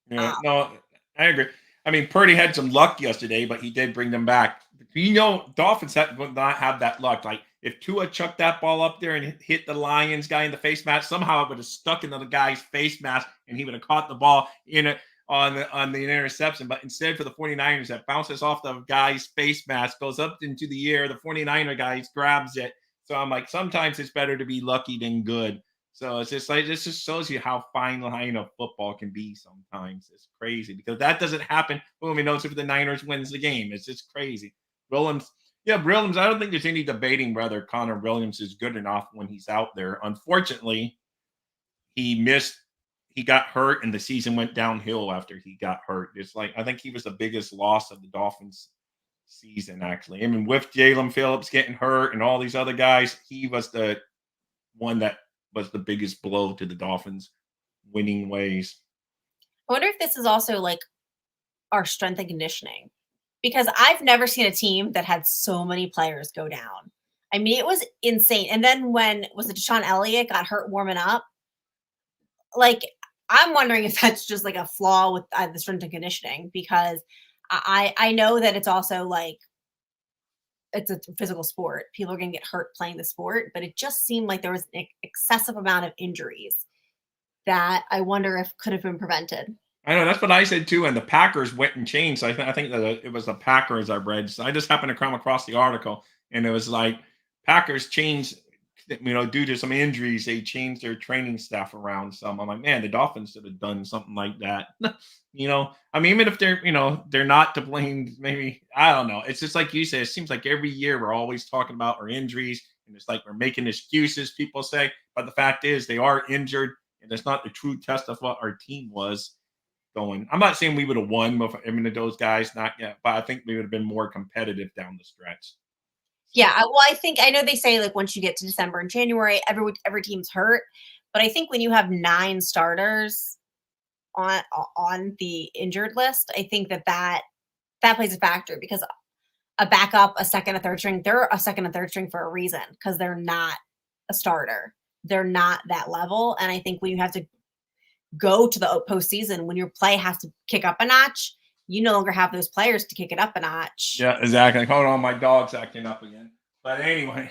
Yeah, no, I agree. I mean, Purdy had some luck yesterday, but he did bring them back. Dolphins would not have that luck. Like if Tua chucked that ball up there and hit the Lions guy in the face mask, somehow it would have stuck into the guy's face mask and he would have caught the ball in it on the interception. But instead for the 49ers, that bounces off the guy's face mask, goes up into the air. The 49er guy grabs it. So I'm like, sometimes it's better to be lucky than good. So it's just like this just shows you how fine line of football can be sometimes. It's crazy because that doesn't happen. Boom, knows if the Niners wins the game. It's just crazy. Williams, yeah, Williams. I don't think there's any debating whether Connor Williams is good enough when he's out there. Unfortunately, he missed. He got hurt, and the season went downhill after he got hurt. It's like I think he was the biggest loss of the Dolphins season, actually. I mean, with Jalen Phillips getting hurt and all these other guys, he was the one that was the biggest blow to the Dolphins' winning ways. I wonder if this is also like our strength and conditioning, because I've never seen a team that had so many players go down. I mean, it was insane. And then when was it Deshaun Elliott got hurt warming up? Like, I'm wondering if that's just like a flaw with the strength and conditioning, because I know that it's also like it's a physical sport. People are going to get hurt playing the sport, but it just seemed like there was an excessive amount of injuries that I wonder if could have been prevented. I know that's what I said too. And the Packers went and changed. I think that it was the Packers I read. So I just happened to come across the article, and it was like Packers changed. Due to some injuries, they changed their training staff around some. I'm like, man, the Dolphins should have done something like that. I mean, even if they're not to blame, maybe, I don't know. It's just like you say, it seems like every year we're always talking about our injuries, and it's like we're making excuses, people say. But the fact is, they are injured, and it's not the true test of what our team was going. I'm not saying we would have won with any of those guys, not yet, but I think we would have been more competitive down the stretch. Yeah, well, I know they say like once you get to December and January, every team's hurt, but I think when you have 9 starters on the injured list, I think that plays a factor, because a backup, a second, a third string, they're a second and third string for a reason, because they're not a starter. They're not that level, and I think when you have to go to the postseason, when your play has to kick up a notch, you no longer have those players to kick it up a notch. Yeah, exactly. Hold on, my dog's acting up again. But anyway,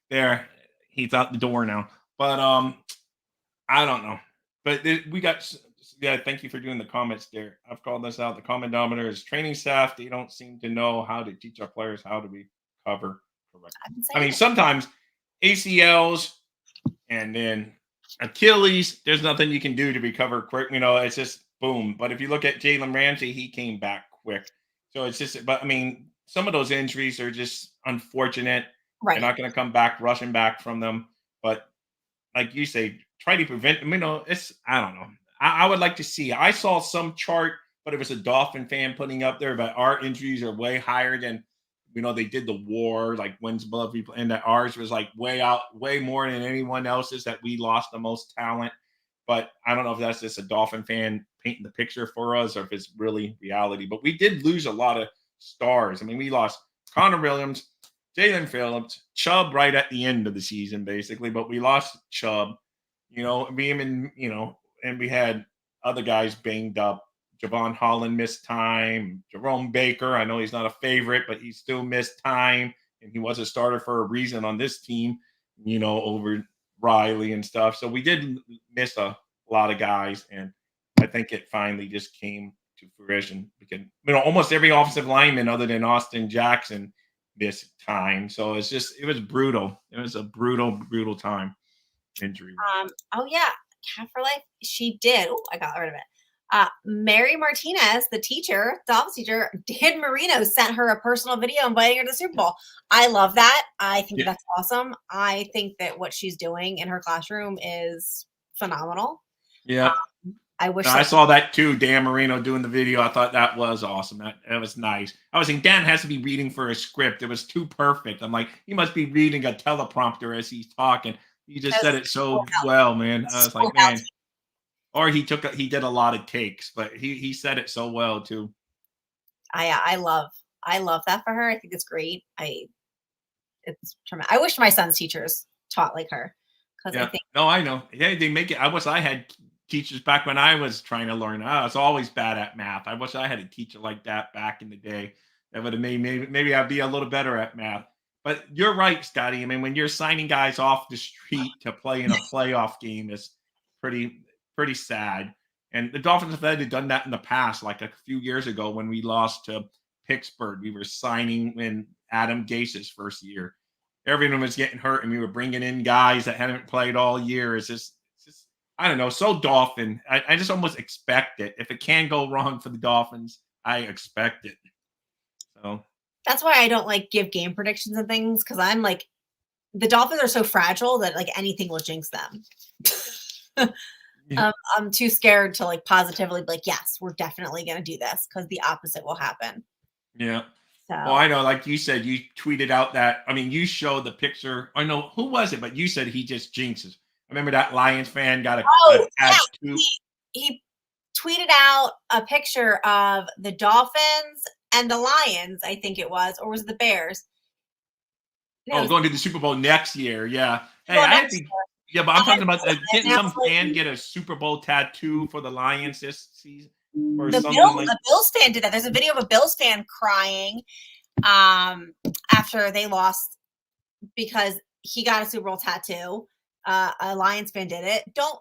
there, he's out the door now. But I don't know. But we got, yeah. Thank you for doing the comments there. I've called this out. The commendometer is training staff. They don't seem to know how to teach our players how to recover correctly. I mean, sometimes ACLs and then Achilles, there's nothing you can do to recover quick. It's just boom. But if you look at Jalen Ramsey, he came back quick. So it's just, but I mean, some of those injuries are just unfortunate. Right. They're not going to come back rushing back from them. But like you say, try to prevent them. I don't know. I would like to see. I saw some chart, but it was a Dolphin fan putting up there, but our injuries are way higher than, they did the war, like wins above people, and that ours was like way more than anyone else's, that we lost the most talent. But I don't know if that's just a Dolphin fan painting the picture for us or if it's really reality. But we did lose a lot of stars. I mean, we lost Connor Williams, Jalen Phillips, Chubb right at the end of the season, basically. But we lost Chubb, and we had other guys banged up. Javon Holland missed time. Jerome Baker, I know he's not a favorite, but he still missed time. And he was a starter for a reason on this team, over Riley and stuff. So we did miss a lot of guys. And I think it finally just came to fruition because, almost every offensive lineman other than Austin Jackson missed time. So it was brutal. It was a brutal time. Injury. Oh yeah. Cat for Life. She did. Oh, I got rid of it. Mary Martinez, the Dolphins teacher, Dan Marino, sent her a personal video inviting her to the Super Bowl. I love that. I think that's awesome. I think that what she's doing in her classroom is phenomenal. Yeah. I saw that too. Dan Marino doing the video. I thought that was awesome. That was nice. I was thinking Dan has to be reading for a script. It was too perfect. I'm like, he must be reading a teleprompter as he's talking. He just said it so well, man. I was like, man. Or he did a lot of takes, but he said it so well too. I love I love that for her. I think it's great. It's tremendous. I wish my son's teachers taught like her because I Yeah. think No, I know. Yeah, they make it. I had teachers back when I was trying to learn. I was always bad at math. I wish I had a teacher like that back in the day. That would have made maybe I'd be a little better at math. But you're right, Scotty. I mean, when you're signing guys off the street to play in a playoff game is pretty pretty sad. And the Dolphins have had done that in the past, like a few years ago when we lost to Pittsburgh. We were signing in Adam Gase's first year. Everyone was getting hurt, and we were bringing in guys that hadn't played all year. It's just I don't know, so Dolphin. I just almost expect it. If it can go wrong for the Dolphins, I expect it. So that's why I don't like give game predictions and things because I'm like the Dolphins are so fragile that like anything will jinx them. yeah, I'm too scared to like positively be like, yes, we're definitely going to do this because the opposite will happen. yeah. Well, So I know, like you said, you tweeted out that. I mean, you showed the picture. I know who was it, but you said he just jinxes. I remember that Lions fan got oh a yeah, tattoo. he tweeted out a picture of the Dolphins and the Lions, I think it was, or was it the Bears? No, it Oh, was going to the Super Bowl next year. Yeah. Hey, well, I had next to. Yeah, but I'm talking about and getting now, some fan get a Super Bowl tattoo for the Lions this season or something like. the Bills fan did that. There's a video of a Bills fan crying after they lost because he got a Super Bowl tattoo. A Lions fan did it. Don't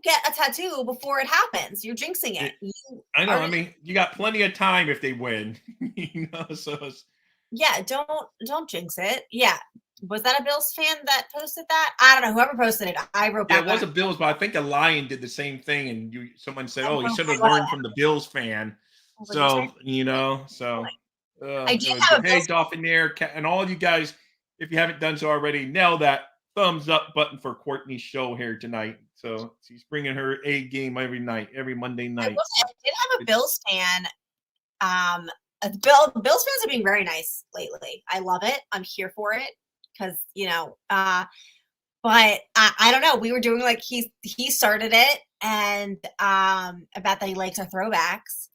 get a tattoo before it happens. You're jinxing it. I know. I mean, you got plenty of time if they win. So Yeah, don't jinx it. Yeah. Was that a Bills fan that posted that? I don't know. Whoever posted it, I wrote yeah, back it on was it. a Bills, but I think a Lion did the same thing, and someone said, "Oh, he should have I learned from the Bills fan." was like, you're trying So to so I it did was have good. a Hey, Bills. Dolphin there, and all you guys, if you haven't done so already, nail that thumbs up button for Courtney's show here tonight. So she's bringing her A game every night, every Monday I night. will say So I did have a it's Bills fan. Bills fans are being very nice lately. I love it. I'm here for it because but I don't know. We were doing like he started it and about that he likes our throwbacks.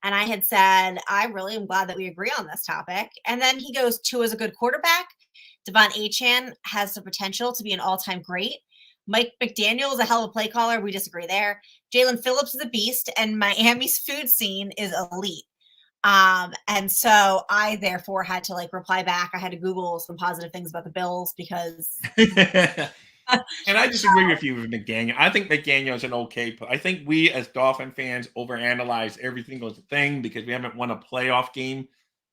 And I had said, I really am glad that we agree on this topic. And then he goes, Tua is a good quarterback. Devon Achane has the potential to be an all-time great. Mike McDaniel is a hell of a play caller. We disagree there. Jalen Phillips is a beast, and Miami's food scene is elite. And so I therefore had to like reply back. I had to Google some positive things about the Bills because and I disagree with you with McDaniel. I think McDaniel is an okay. I think we as Dolphin fans overanalyze every single thing because we haven't won a playoff game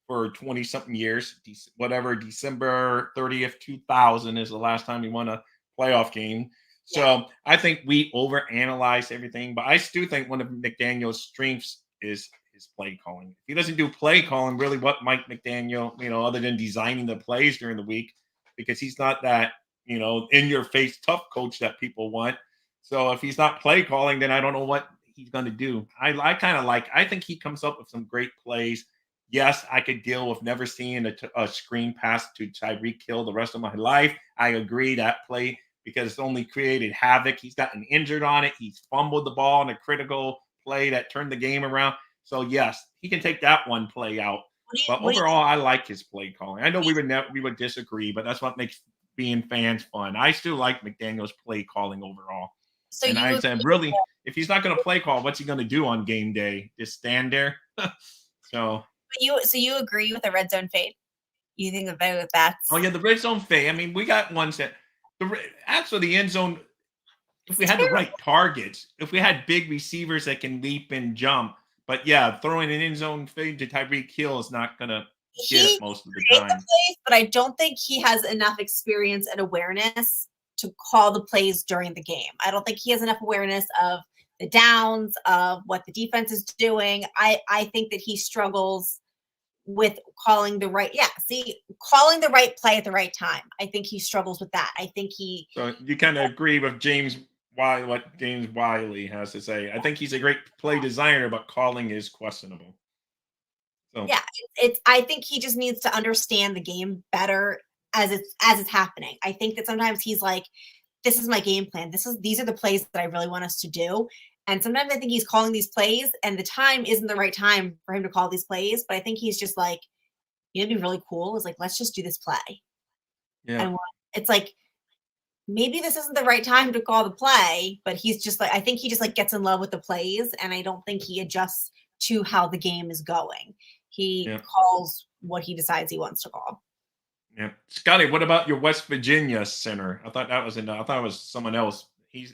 for 20 something years. Whatever, December 30th, 2000 is the last time we won a playoff game. yeah, So I think we overanalyze everything, but I still think one of McDaniel's strengths is his play calling. If he doesn't do play calling, really, what Mike McDaniel, other than designing the plays during the week, because he's not that in your face tough coach that people want. So if he's not play calling, then I don't know what he's going to do. I kind of I think he comes up with some great plays. Yes, I could deal with never seeing a screen pass to Tyreek Hill the rest of my life. I agree that play because it's only created havoc. He's gotten injured on it. He's fumbled the ball in a critical play that turned the game around. So yes, he can take that one play out. But what do you overall, I like his play calling. I know we would disagree, but that's what makes being fans fun. I still like McDaniel's play calling overall. so And I you said, really, if he's not going to play call, what's he going to do on game day? Just stand there? So you agree with the red zone fade? You think about that's oh yeah, the red zone fade. I mean, we got ones that actually the end zone. If we had the right targets, if we had big receivers that can leap and jump, but yeah, throwing an end zone fade to Tyreek Hill is not gonna get he it most of the creates the time. plays, but I don't think he has enough experience and awareness to call the plays during the game. I don't think he has enough awareness of the downs, of what the defense is doing. I think that he struggles with calling the right calling the right play at the right time. I think he struggles with that. I think he So you kind of agree with what James Wiley has to say. I think he's a great play designer, but calling is questionable. So yeah, it's I think he just needs to understand the game better as it's happening. I think that sometimes he's like, this is my game plan. These are the plays that I really want us to do. And sometimes I think he's calling these plays, and the time isn't the right time for him to call these plays. But I think he's just like, you know, it'd be really cool. Is like, let's just do this play. Yeah. And it's like, maybe this isn't the right time to call the play, but he's just like, I think he just like gets in love with the plays, and I don't think he adjusts to how the game is going. He Yeah. calls what he decides he wants to call. Yeah. Scotty, what about your West Virginia center? I thought it was someone else.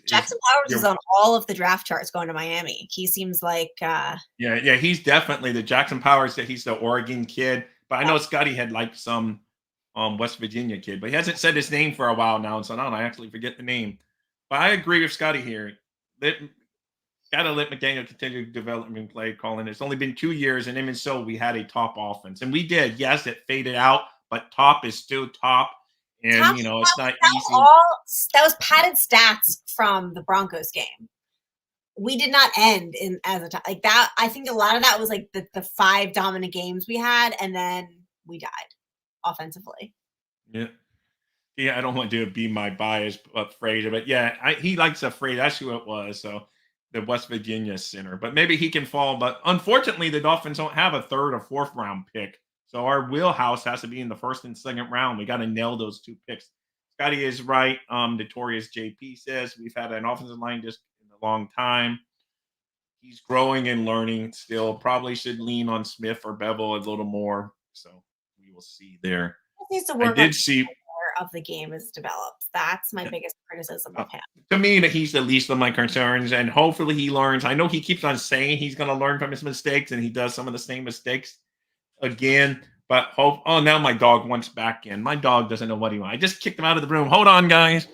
Jackson Powers is on all of the draft charts going to Miami. He seems like yeah, he's definitely the Jackson Powers. That he's the Oregon kid, but I know Scotty had like some West Virginia kid, but he hasn't said his name for a while now, and so now I actually forget the name. But I agree with Scotty here. Gotta let McDaniel continue development play calling. It's only been 2 years, and even so, we had a top offense, and we did. Yes, it faded out, but top is still top, and it's not easy. That was padded stats from the Broncos game. We did not end in as a like that. I think a lot of that was like the 5 dominant games we had, and then we died offensively. Yeah, I don't want to be my bias, Frazier, but yeah, he likes a Frazier. That's who it was. So the West Virginia center, but maybe he can fall. But unfortunately, the Dolphins don't have a 3rd or 4th round pick. So our wheelhouse has to be in the 1st and 2nd round. We got to nail those 2 picks. Scotty is right. Notorious JP says we've had an offensive line just in a long time. He's growing and learning still. Probably should lean on Smith or Bevel a little more. So we will see there. He needs to work I did see of the game is developed. That's my biggest criticism of him. To me, that he's the least of my concerns, and hopefully he learns. I know he keeps on saying he's going to learn from his mistakes, and he does some of the same mistakes again. But now my dog wants back in. My dog doesn't know what he wants. I just kicked him out of the room. Hold on, guys.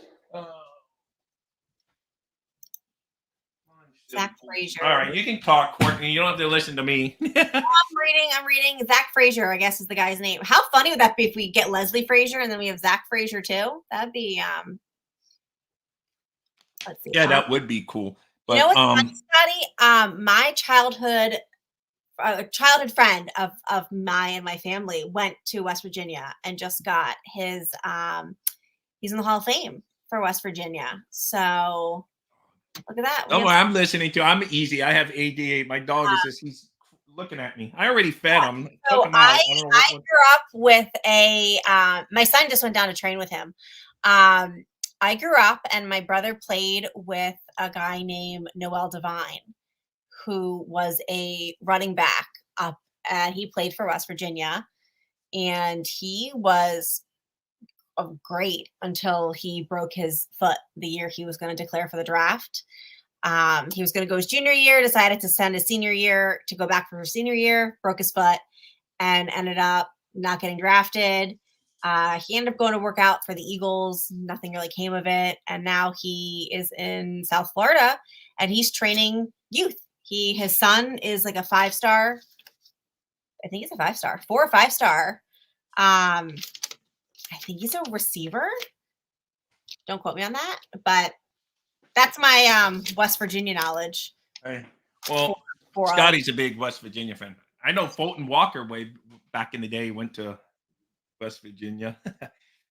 Zach Frazier. All right, you can talk, Courtney. You don't have to listen to me. I'm reading. Zach Frazier, I guess, is the guy's name. How funny would that be if we get Leslie Frazier and then we have Zach Frazier too? That'd be let's see. Yeah, that would be cool. But, you know what's funny, Scotty? My childhood friend of my family went to West Virginia and just got his he's in the Hall of Fame for West Virginia. So look at that. I'm listening to. I'm easy. I have ADA. My dog he's looking at me. I already fed him. So I grew up with my son just went down to train with him. I grew up and my brother played with a guy named Noel Devine, who was a running back up, and he played for West Virginia, and he was great until he broke his foot the year he was going to declare for the draft. He was going to go his junior year, decided to send his senior year to go back for his senior year, broke his foot, and ended up not getting drafted. He ended up going to work out for the Eagles. Nothing really came of it. And now he is in South Florida and he's training youth. His son is like a 5-star. I think he's a 5-star, 4 or 5-star. I think he's a receiver. Don't quote me on that, but that's my West Virginia knowledge. Hey, well, Scotty's a big West Virginia fan. I know Fulton Walker way back in the day went to West Virginia.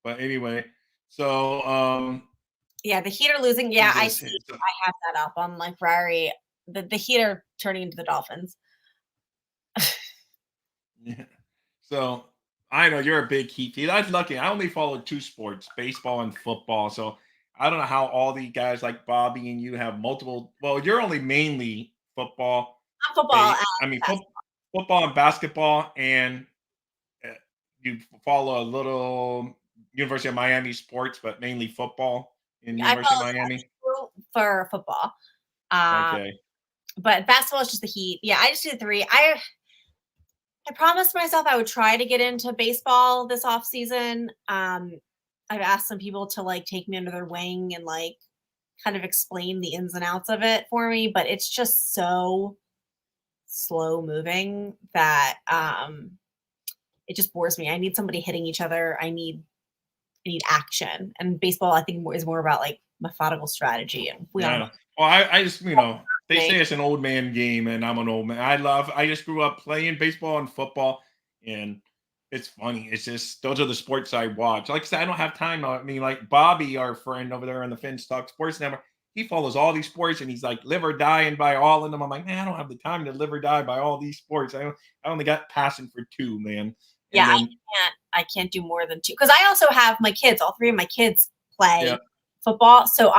But anyway, so yeah, the Heat are losing. Yeah, I see. I have that up on like Ferrari. The Heat are turning into the Dolphins. Yeah. So I know you're a big Heat fan. I'm lucky. I only follow 2 sports, baseball and football. So I don't know how all the guys like Bobby and you have multiple. Well, you're only mainly football. I'm football. Football and basketball, and you follow a little University of Miami sports, but mainly football in University of Miami. For football. Okay. But basketball is just the Heat. Yeah, I just do the 3. I promised myself I would try to get into baseball this off season. I've asked some people to like take me under their wing and like kind of explain the ins and outs of it for me, but it's just so slow moving that it just bores me. I need somebody hitting each other. I need action. And baseball, I think, is more about like methodical strategy. And well, I just they say it's an old man game, and I'm an old man. I just grew up playing baseball and football, and it's funny. It's just those are the sports I watch. Like I said, I don't have time. I mean, like Bobby, our friend over there on the Finns Talk Sports Network, he follows all these sports and he's like live or dying by all of them. I'm like, man, I don't have the time to live or die by all these sports. I only got passion for two, man. Yeah, And then I can't do more than two because I also have my kids. All three of my kids play yeah, football. So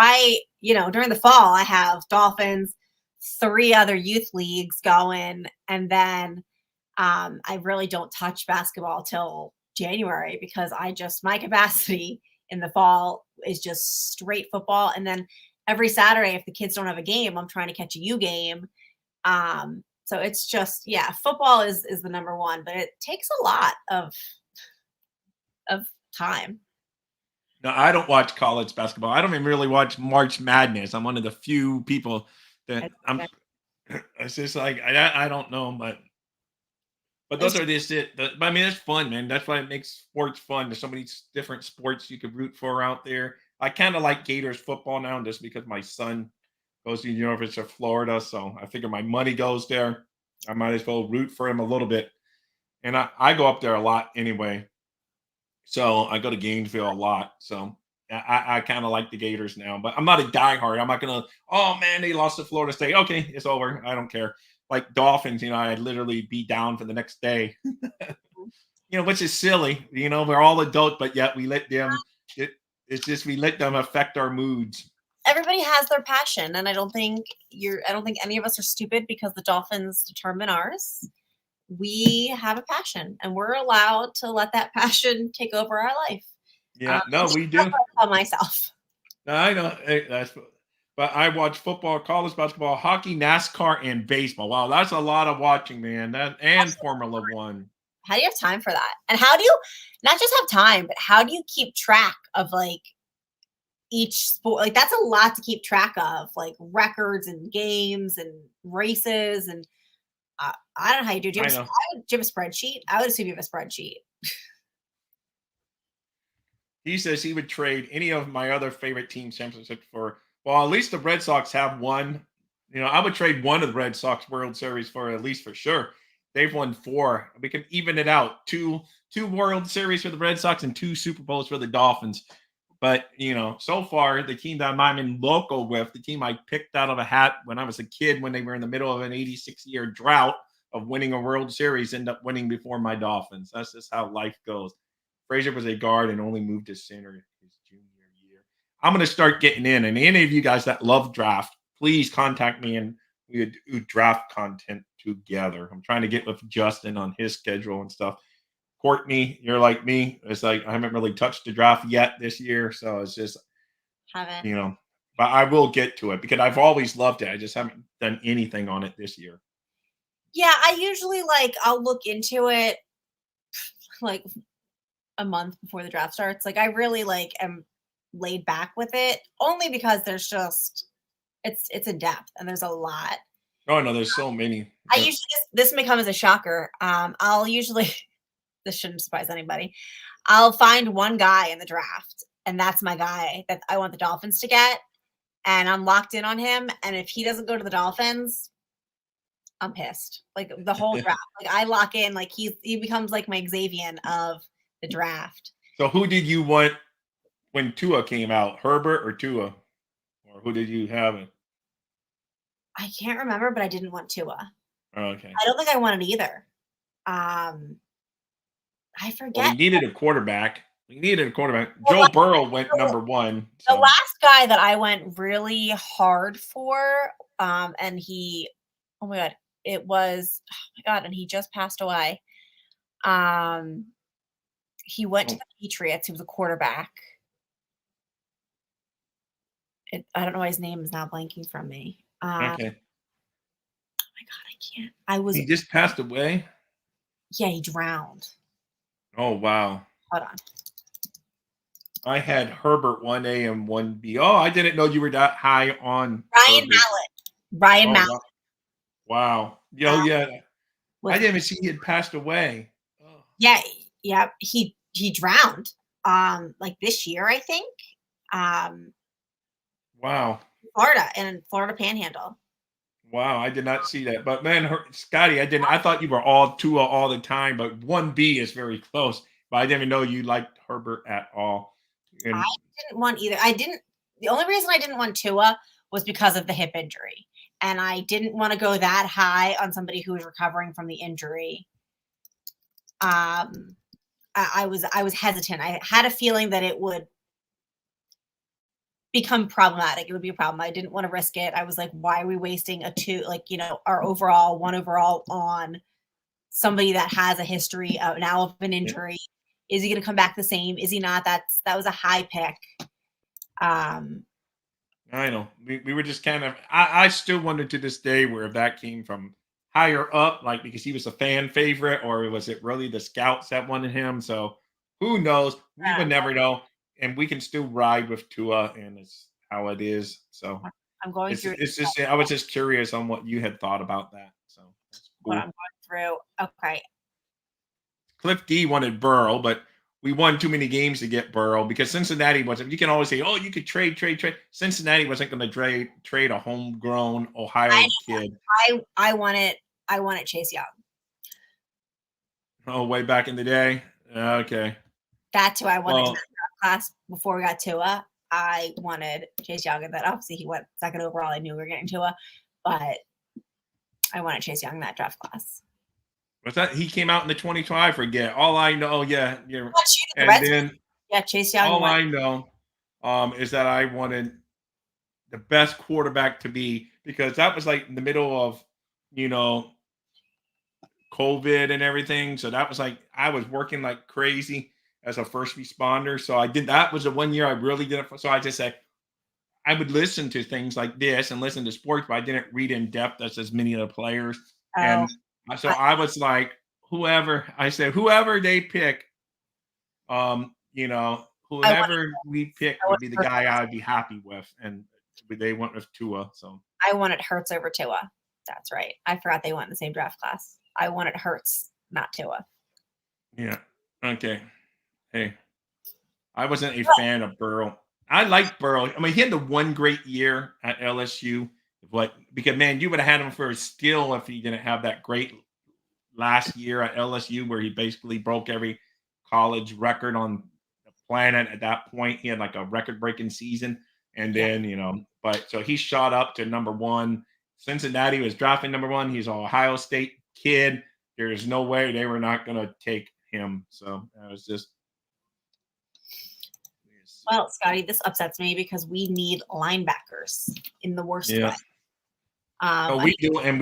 during the fall, I have Dolphins, three other youth leagues going, and then I really don't touch basketball till January because my capacity in the fall is just straight football. And then every Saturday, if the kids don't have a game, I'm trying to catch a U game. So it's just, yeah, football is the number one, but it takes a lot of time. no, I don't watch college basketball. I don't even really watch March Madness. I'm one of the few people that I'm. It's just like I don't know, but those are just it. I mean, it's fun, man. That's why it makes sports fun. There's so many different sports you could root for out there. I kind of like Gators football now, just because my son goes to the University of Florida, so I figure my money goes there. I might as well root for him a little bit, and I go up there a lot anyway. So I go to Gainesville a lot. So I kind of like the Gators now, but I'm not a diehard. I'm not gonna. Oh man, they lost to Florida State. Okay, it's over. I don't care. Like Dolphins, I'd literally be down for the next day. Which is silly. We're all adults, but yet we let them. It's just we let them affect our moods. Everybody has their passion, and I don't think any of us are stupid because the Dolphins determine ours. We have a passion, and we're allowed to let that passion take over our life. Yeah, no, we do. On myself. No, I know but I watch football, college basketball, hockey, NASCAR, and baseball. Wow, that's a lot of watching, man. And Formula One. How do you have time for that? And how do you not just have time, but how do you keep track of each sport? Like that's a lot to keep track of, like records and games and races. And I don't know how you do. Do you have a spreadsheet? I would assume you have a spreadsheet. He says he would trade any of my other favorite team championships for. Well, at least the Red Sox have one. I would trade one of the Red Sox World Series for sure. They've won 4. We can even it out. Two World Series for the Red Sox and 2 Super Bowls for the Dolphins. But, so far, the team that I'm in local with, the team I picked out of a hat when I was a kid, when they were in the middle of an 86-year drought of winning a World Series, end up winning before my Dolphins. That's just how life goes. Frazier was a guard and only moved to center his junior year. I'm going to start getting in. And any of you guys that love draft, please contact me and we would do draft content together. I'm trying to get with Justin on his schedule and stuff. Courtney, you're like me. It's like I haven't really touched the draft yet this year. So it's just, haven't. But I will get to it because I've always loved it. I just haven't done anything on it this year. Yeah, I usually I'll look into it like a month before the draft starts. Like I really am laid back with it only because there's just it's in depth and there's a lot. Oh no, there's so many. I usually this may come as a shocker. I'll usually this shouldn't surprise anybody. I'll find one guy in the draft and that's my guy that I want the Dolphins to get. And I'm locked in on him. And if he doesn't go to the Dolphins, I'm pissed. Like the whole draft. Like I lock in, like he becomes like my Xavier of the draft. So who did you want when Tua came out? Herbert or Tua? Or who did you have? I can't remember, but I didn't want Tua. Oh, okay. I don't think I wanted either. I forget. Well, we needed a quarterback. Joe Burrow went number 1. So. The last guy that I went really hard for, and he, oh my God, and he just passed away. He went to the Patriots. He was a quarterback. I don't know why his name is now blanking from me. Okay. Oh my God, I can't. He just passed away? Yeah, he drowned. Oh, wow. Hold on. I had Herbert 1A and 1B. Oh, I didn't know you were that high on Ryan Mallett. Wow. Yeah. I didn't even see he had passed away. Oh. Yeah. He drowned. Like this year, I think. Wow. Florida Panhandle. Wow, I did not see that. But man, Scotty, I thought you were all Tua all the time, but 1B is very close. But I didn't even know you liked Herbert at all. And I didn't want either. The only reason I didn't want Tua was because of the hip injury. And I didn't want to go that high on somebody who was recovering from the injury. I was hesitant. I had a feeling that it would become problematic. It would be a problem. I didn't want to risk it. I was like, why are we wasting our overall 1 overall on somebody that has a history of an injury? Is he going to come back the same? Is he not? That was a high pick. I know. We were just kind of. I still wonder to this day where if that came from higher up, like because he was a fan favorite, or was it really the scouts that wanted him? So who knows? We would never know, and we can still ride with Tua, and it's how it is. So I'm going it's through it's just I was just curious on what you had thought about that. So that's what cool. I'm going through. Okay. Cliff D wanted Burrow, but we won too many games to get Burrow because Cincinnati wasn't. You can always say, "Oh, you could trade." Cincinnati wasn't going to trade a homegrown Ohio kid. I wanted Chase Young. Oh, way back in the day. Okay. That's who I wanted in that class before we got Tua. I wanted Chase Young, and then obviously he went second overall. I knew we were getting Tua, but I wanted Chase Young in that draft class. Was that he came out in the 2020? I forget. All I know, yeah. And then Chase Young. All I know is that I wanted the best quarterback to be because that was like in the middle of, COVID and everything. So that was like I was working like crazy as a first responder. So I did that was the 1 year I really did it. So I just said I would listen to things like this and listen to sports, but I didn't read in depth as many of the players. And so I was like, whoever they pick, whoever we pick would be the guy I'd be happy with. And they went with Tua. So I wanted Hurts over Tua. That's right. I forgot they went in the same draft class. I wanted Hurts, not Tua. Yeah. Okay. Hey, I wasn't a fan of Burrow. I like Burrow. I mean, he had the one great year at LSU, but because man, you would have had him for a steal if he didn't have that great last year at LSU where he basically broke every college record on the planet at that point. He had like a record-breaking season. And then, but so he shot up to number 1. Cincinnati was drafting number 1. He's an Ohio State kid. There's no way they were not going to take him. So that was just. Well, Scotty, this upsets me because we need linebackers in the worst way. We do, and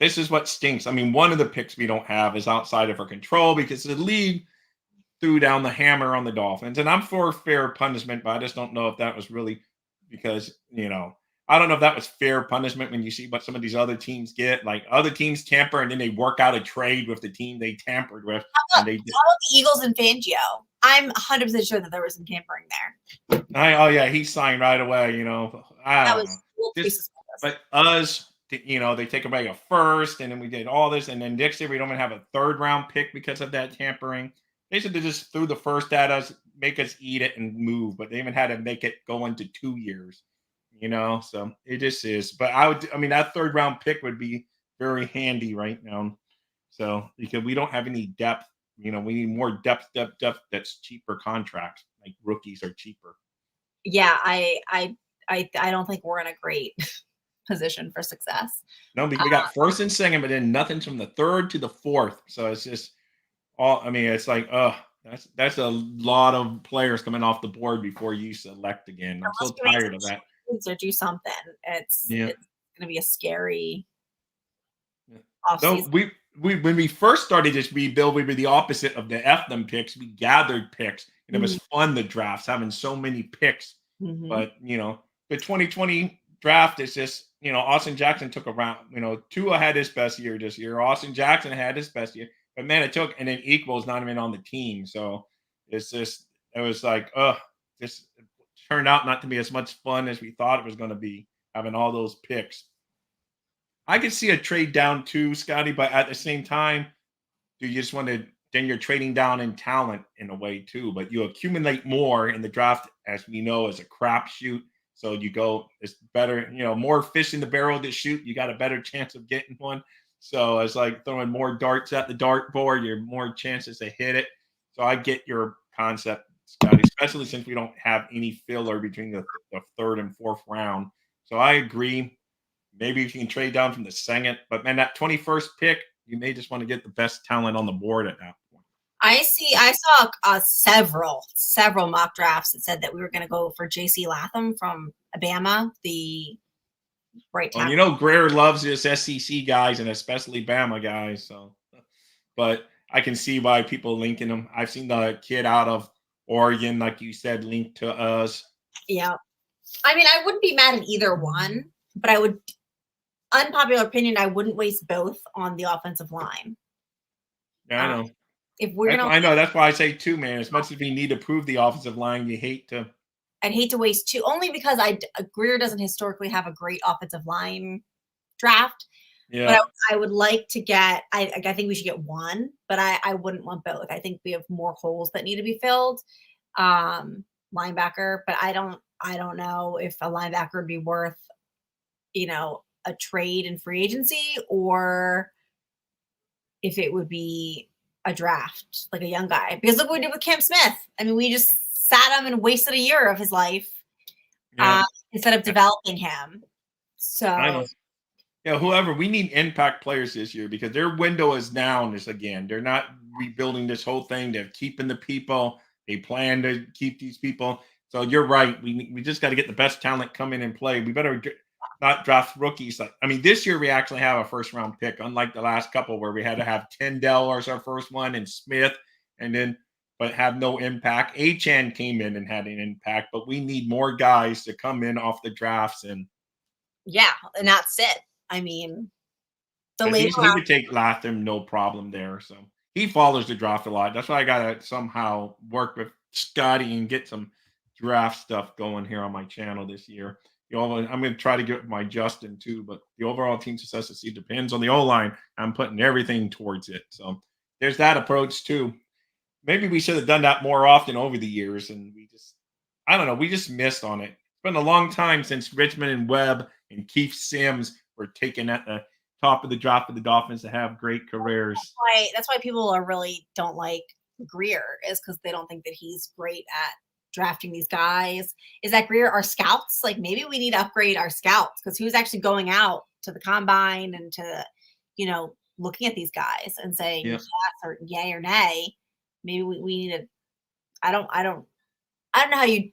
this is what stinks. I mean, one of the picks we don't have is outside of our control because the league threw down the hammer on the Dolphins. And I'm for fair punishment, but I just don't know if that was really because, I don't know if that was fair punishment when you see what some of these other teams get. Like other teams tamper and then they work out a trade with the team they tampered with. How about the Eagles and Fangio? I'm 100% sure that there was some tampering there. He signed right away, I don't know. But us, they take away a first, and then we did all this, and then next year we don't even have a 3rd round pick because of that tampering. They should have just threw the first at us, make us eat it and move, but they even had to make it go into 2 years, so it just is. But that 3rd round pick would be very handy right now. So because we don't have any depth, we need more depth that's cheaper contracts, like rookies are cheaper. Yeah, I don't think we're in a great position for success. No, because we got 1st and 2nd, but then nothing from the 3rd to the 4th. So it's just it's like, that's a lot of players coming off the board before you select again. I'm so tired of that. Or do something. It's going to be a scary offseason. No, when we first started this rebuild, we were the opposite of the F them picks. We gathered picks, and it was fun, the drafts, having so many picks. Mm-hmm. But, the 2020 draft is just, Austin Jackson took a round. Tua had his best year this year. Austin Jackson had his best year. But, man, and then Equal's not even on the team. So it's just, it was like, this turned out not to be as much fun as we thought it was going to be, having all those picks. I could see a trade down too, Scotty, but at the same time, you just want to, then you're trading down in talent in a way too, but you accumulate more in the draft, as we know, as a crapshoot. So it's better, more fish in the barrel to shoot. You got a better chance of getting one. So it's like throwing more darts at the dartboard, you're more chances to hit it. So I get your concept, Scotty, especially since we don't have any filler between the 3rd and 4th round. So I agree. Maybe if you can trade down from the second, but man, that 21st pick, you may just want to get the best talent on the board at that point. I saw several mock drafts that said that we were going to go for J.C. Latham from Alabama, the right Well, tackle. Greer loves his SEC guys and especially Bama guys. So, but I can see why people linking him. I've seen the kid out of Oregon, like you said, linked to us. Yeah. I mean, I wouldn't be mad at either one, but I would, unpopular opinion, I wouldn't waste both on the offensive line. Yeah, I know. If we're going to, I know. That's why I say two, man. As much as we need to prove the offensive line, I'd hate to waste two, only because Greer doesn't historically have a great offensive line draft. Yeah. But I would like to get, I think we should get one, but I wouldn't want both. I think we have more holes that need to be filled. Linebacker, but I don't know if a linebacker would be worth, a trade in free agency, or if it would be a draft, like a young guy. Because look what we did with Cam Smith. I mean, we just sat him and wasted a year of his life instead of developing him. So I know. Yeah, whoever, we need impact players this year because their window is now. This again, they're not rebuilding this whole thing. They're keeping the people. They plan to keep these people. So you're right. We just got to get the best talent come in and play. We better not draft rookies. This year we actually have a first round pick, unlike the last couple where we had to have Tyndall as our first one and Smith, but have no impact. Achan came in and had an impact, but we need more guys to come in off the drafts and not sit. I mean, he could take Latham, no problem there. So he follows the draft a lot. That's why I gotta somehow work with Scotty and get some draft stuff going here on my channel this year. I'm going to try to get my Justin too, but the overall team success depends on the O-line. I'm putting everything towards it. So there's that approach too. Maybe we should have done that more often over the years, and I don't know, we just missed on it. It's been a long time since Richmond and Webb and Keith Sims were taken at the top of the draft for the Dolphins to have great careers. That's why people don't like Greer, is because they don't think that he's great at drafting these guys. Is that Greer our scouts? Like, maybe we need to upgrade our scouts, because who's actually going out to the combine and to, looking at these guys and saying yes or yay or nay. Maybe we need to. I don't know how you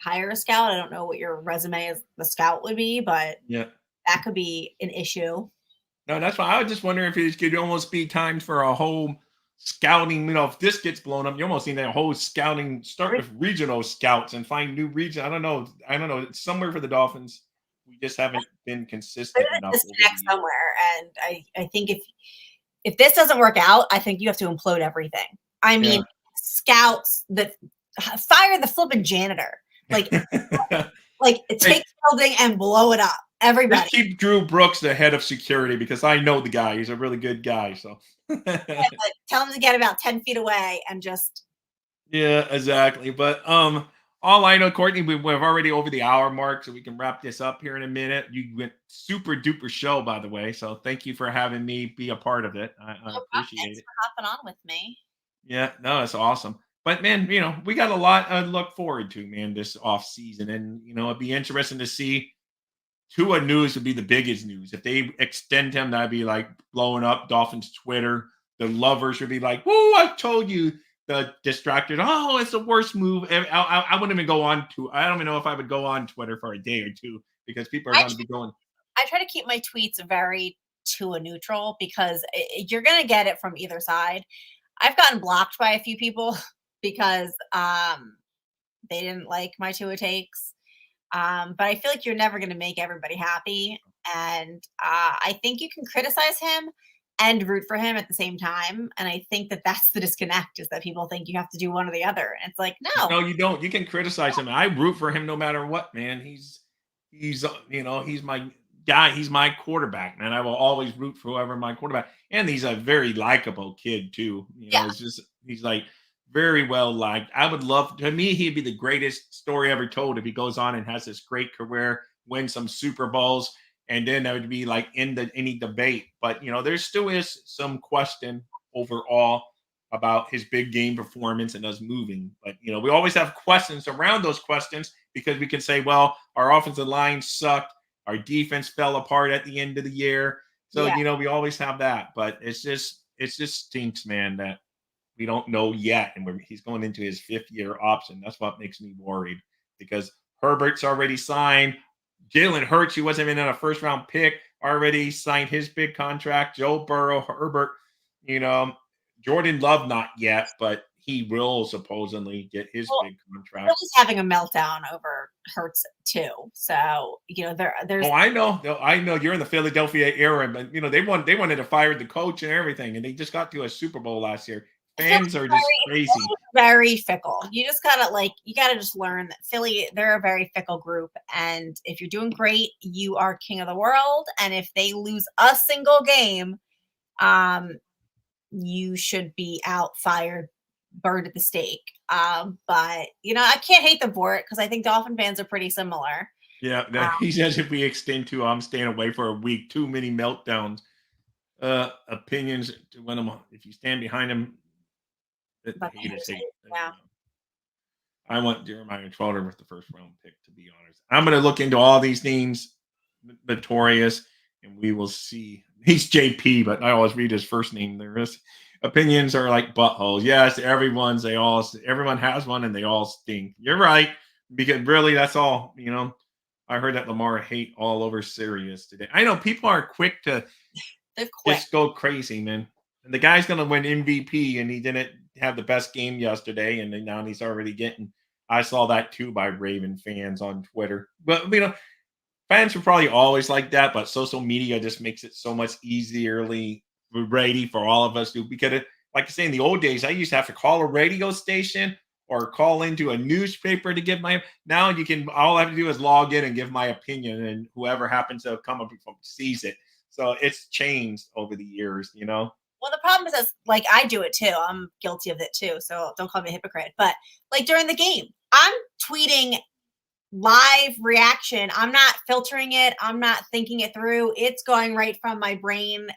hire a scout. I don't know what your resume as the scout would be, but that could be an issue. No, that's why I was just wondering if it could almost be time for a whole scouting. If this gets blown up, you almost need a whole scouting. Start with regional scouts and find new region. I don't know. It's somewhere for the Dolphins. We just haven't been consistent enough. Disconnect somewhere, and I think if this doesn't work out, I think you have to implode everything. I mean, scouts that fire the flipping janitor, like take the building and blow it up. Everybody. Just keep Drew Brooks the head of security, because I know the guy. He's a really good guy. So tell him to get about 10 feet away and just. Yeah, exactly. But all I know, Courtney, we've already over the hour mark, so we can wrap this up here in a minute. You went super duper show, by the way. So thank you for having me be a part of it. I appreciate it. Thanks for hopping on with me. Yeah, no, it's awesome. But man, we got a lot to look forward to, man, this off season, and it'd be interesting to see. Tua news would be the biggest news. If they extend him, that'd be like blowing up Dolphins Twitter. The lovers would be like, "Whoa, I told you." The distracted, "Oh, it's the worst move." I wouldn't even go on to. I don't even know if I would go on Twitter for a day or two, because people are going to be going. I try to keep my tweets very Tua neutral, because you're going to get it from either side. I've gotten blocked by a few people because they didn't like my Tua takes. But I feel like you're never going to make everybody happy. And I think you can criticize him and root for him at the same time. And I think that that's the disconnect, is that people think you have to do one or the other. And it's like, no, you don't. You can criticize him. I root for him no matter what, man. He's my guy. He's my quarterback, man. I will always root for whoever my quarterback. And he's a very likable kid too. He's like very well liked. I would love, to me, he'd be the greatest story ever told if he goes on and has this great career, win some Super Bowls, and then that would be like any debate. But there still is some question overall about his big game performance and us moving. But we always have questions around those questions, because we can say, well, our offensive line sucked, Our defense fell apart at the end of the year. So, Yeah. we always have that. But it just stinks, man, that we don't know yet. And he's going into his 5th-year option. That's what makes me worried because Herbert's already signed. Jalen Hurts, who wasn't even in a first-round pick, already signed his big contract. Joe Burrow, Herbert, you know, Jordan Love not yet, but he will supposedly get his Well, big contract. Philly's having a meltdown over Hurts too. So there's. Oh, I know. No, I know you're in the Philadelphia era, but they wanted to fire the coach and everything, and they just got to a Super Bowl last year. Fans are just crazy. Very fickle. You just gotta just learn that Philly, they're a very fickle group. And if you're doing great, you are king of the world. And if they lose a single game, you should be out, fired, burned at the stake. But I can't hate them for it because I think Dolphin fans are pretty similar. Yeah, he says if we extend to, I'm staying away for a week. Too many meltdowns. Opinions to win them. If you stand behind them, the haters hate. Yeah. I want Jeremiah Trotter with the first round pick, to be honest. I'm going to look into all these names, notorious, and we will see. He's JP, but I always read his first name. There is opinions are like buttholes. Yes, everyone has one, and they all stink. You're right, because really, that's all. I heard that Lamar hate all over Sirius today. I know people are quick to just go crazy, man. And the guy's going to win MVP, and he didn't have the best game yesterday, and then now he's already getting. I saw that too by Raven fans on Twitter. But fans are probably always like that, but social media just makes it so much easierly ready for all of us to. Because like I say, in the old days, I used to have to call a radio station or call into a newspaper to give my. Now all I have to do is log in and give my opinion, and whoever happens to come up sees it. So it's changed over the years, Well, the problem is, I do it too. I'm guilty of it too. So don't call me a hypocrite. But during the game, I'm tweeting live reaction. I'm not filtering it. I'm not thinking it through. It's going right from my brain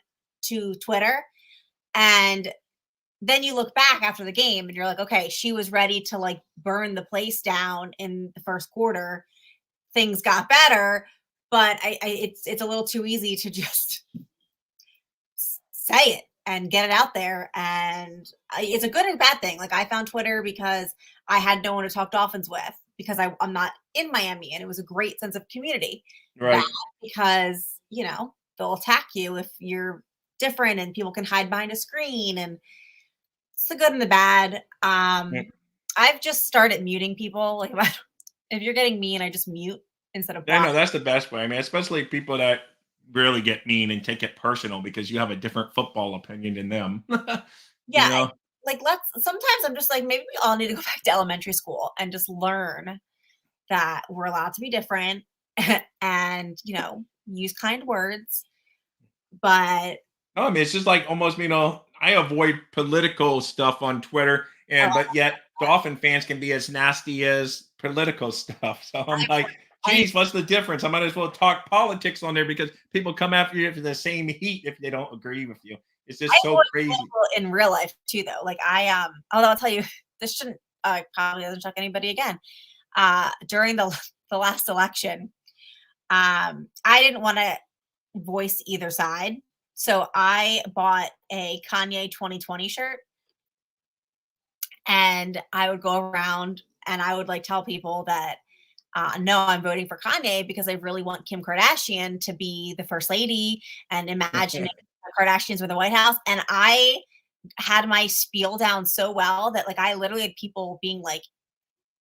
to Twitter. And then you look back after the game and you're like, okay, she was ready to burn the place down in the first quarter. Things got better, but it's a little too easy to just say it and get it out there. And it's a good and bad thing. I found Twitter because I had no one to talk Dolphins with because I'm not in Miami, and it was a great sense of community. Right. Bad because, they'll attack you if you're different and people can hide behind a screen, and it's the good and the bad. I've just started muting people. If you're getting mean, I just mute instead of block. Yeah, no, that's the best way. I mean, especially people that really get mean and take it personal because you have a different football opinion than them. Yeah. Sometimes I'm just maybe we all need to go back to elementary school and just learn that we're allowed to be different and, use kind words. But I mean, it's just almost, I avoid political stuff on Twitter, but yet Dolphin fans can be as nasty as political stuff. So I'm geez, what's the difference? I might as well talk politics on there because people come after you for the same heat if they don't agree with you. It's just so crazy. In real life too, though. Although I'll tell you, this shouldn't probably doesn't shock anybody again. During the last election, I didn't want to voice either side, so I bought a Kanye 2020 shirt, and I would go around and I would tell people that no, I'm voting for Kanye because I really want Kim Kardashian to be the first lady, and imagine if the Kardashians were the White House. And I had my spiel down so well that I literally had people being like,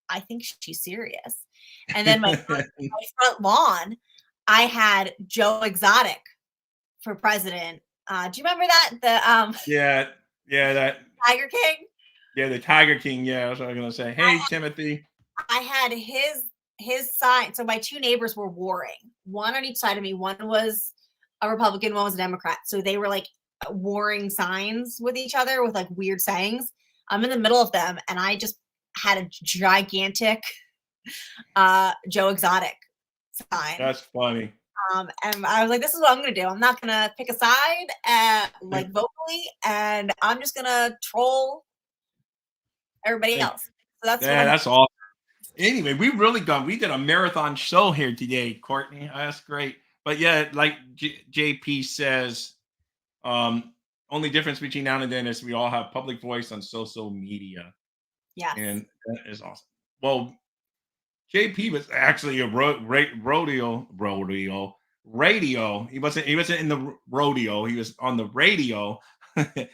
I think she's serious. And then my front lawn, I had Joe Exotic for president. Do you remember that? Yeah, that Tiger King. Yeah, the Tiger King. Yeah, that's what I was gonna say. Hey, Timothy. I had his sign. So my two neighbors were warring, one on each side of me. One was a Republican, one was a Democrat. So they were warring signs with each other with weird sayings. I'm in the middle of them, and I just had a gigantic Joe Exotic sign. That's funny. And I was like, this is what I'm going to do. I'm not going to pick a side vocally, and I'm just going to troll everybody else. So that's awesome. Anyway, we did a marathon show here today, Courtney. That's great. But yeah, like JP says, only difference between now and then is we all have public voice on social media. Yes. And that is awesome. Well, JP was actually a radio. He wasn't in the rodeo. He was on the radio.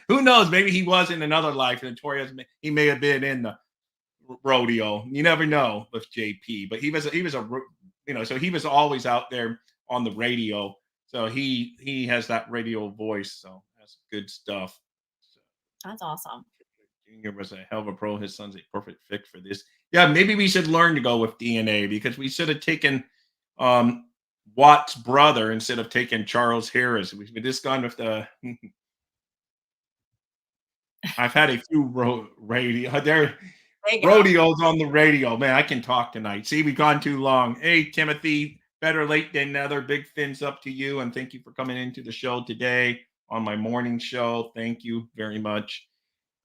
Who knows? Maybe he was in another life. Notorious. He may have been in the rodeo. You never know with JP. But he was so he was always out there on the radio. So he has that radio voice. So that's good stuff. So, that's awesome. Junior was a hell of a pro. His son's a perfect fit for this. Yeah, maybe we should learn to go with DNA because we should have taken Watt's brother instead of taking Charles Harris. We just gone with the. I've had a few rodeos on the radio. Man, I can talk tonight. See, we've gone too long. Hey, Timothy, better late than never. Big fins up to you, and thank you for coming into the show today on my morning show. Thank you very much.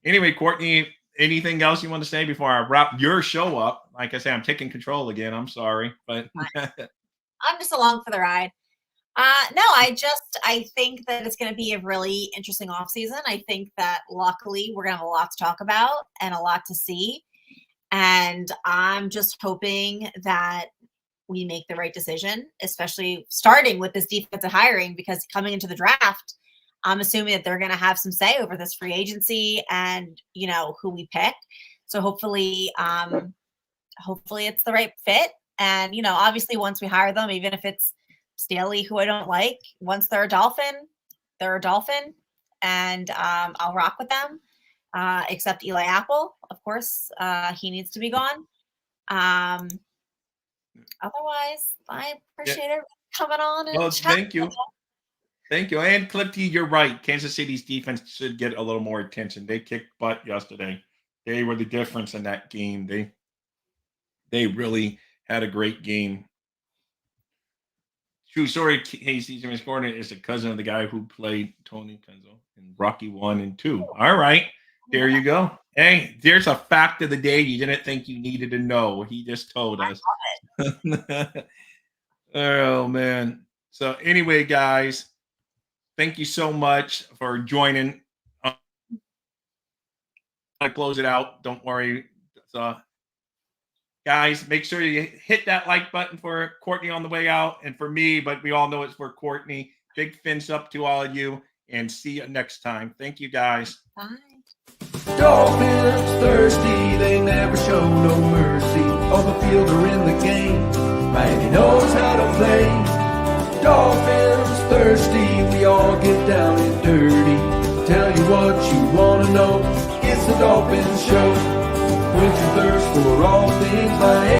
Anyway, Courtney, anything else you want to say before I wrap your show up? Like I say, I'm taking control again. I'm sorry, but I'm just along for the ride. No, I think that it's going to be a really interesting offseason. I think that luckily we're going to have a lot to talk about and a lot to see. And I'm just hoping that we make the right decision, especially starting with this defensive hiring, because coming into the draft, I'm assuming that they're going to have some say over this free agency and, who we pick. So hopefully it's the right fit. And, obviously once we hire them, even if it's Staley, who I don't like, once they're a Dolphin, and I'll rock with them, except Eli Apple. Of course, he needs to be gone. Otherwise, I appreciate it coming on. And thank you. Thank you. And Clifty, you're right. Kansas City's defense should get a little more attention. They kicked butt yesterday. They were the difference in that game. They really had a great game. True story, Casey James Gordon is a cousin of the guy who played Tony Kenzo in Rocky 1 and 2. All right. There you go. Hey, there's a fact of the day you didn't think you needed to know. He just told us. Oh, man. So anyway, guys, thank you so much for joining. I close it out. Don't worry. So, guys, make sure you hit that like button for Courtney on the way out and for me, but we all know it's for Courtney. Big fins up to all of you, and see you next time. Thank you, guys. Bye. Dolphins thirsty, they never show no mercy. On the field or in the game, Miami knows how to play. Dolphins thirsty, we all get down and dirty. Tell you what you want to know, it's the Dolphins Show. Quench your thirst for all things Miami.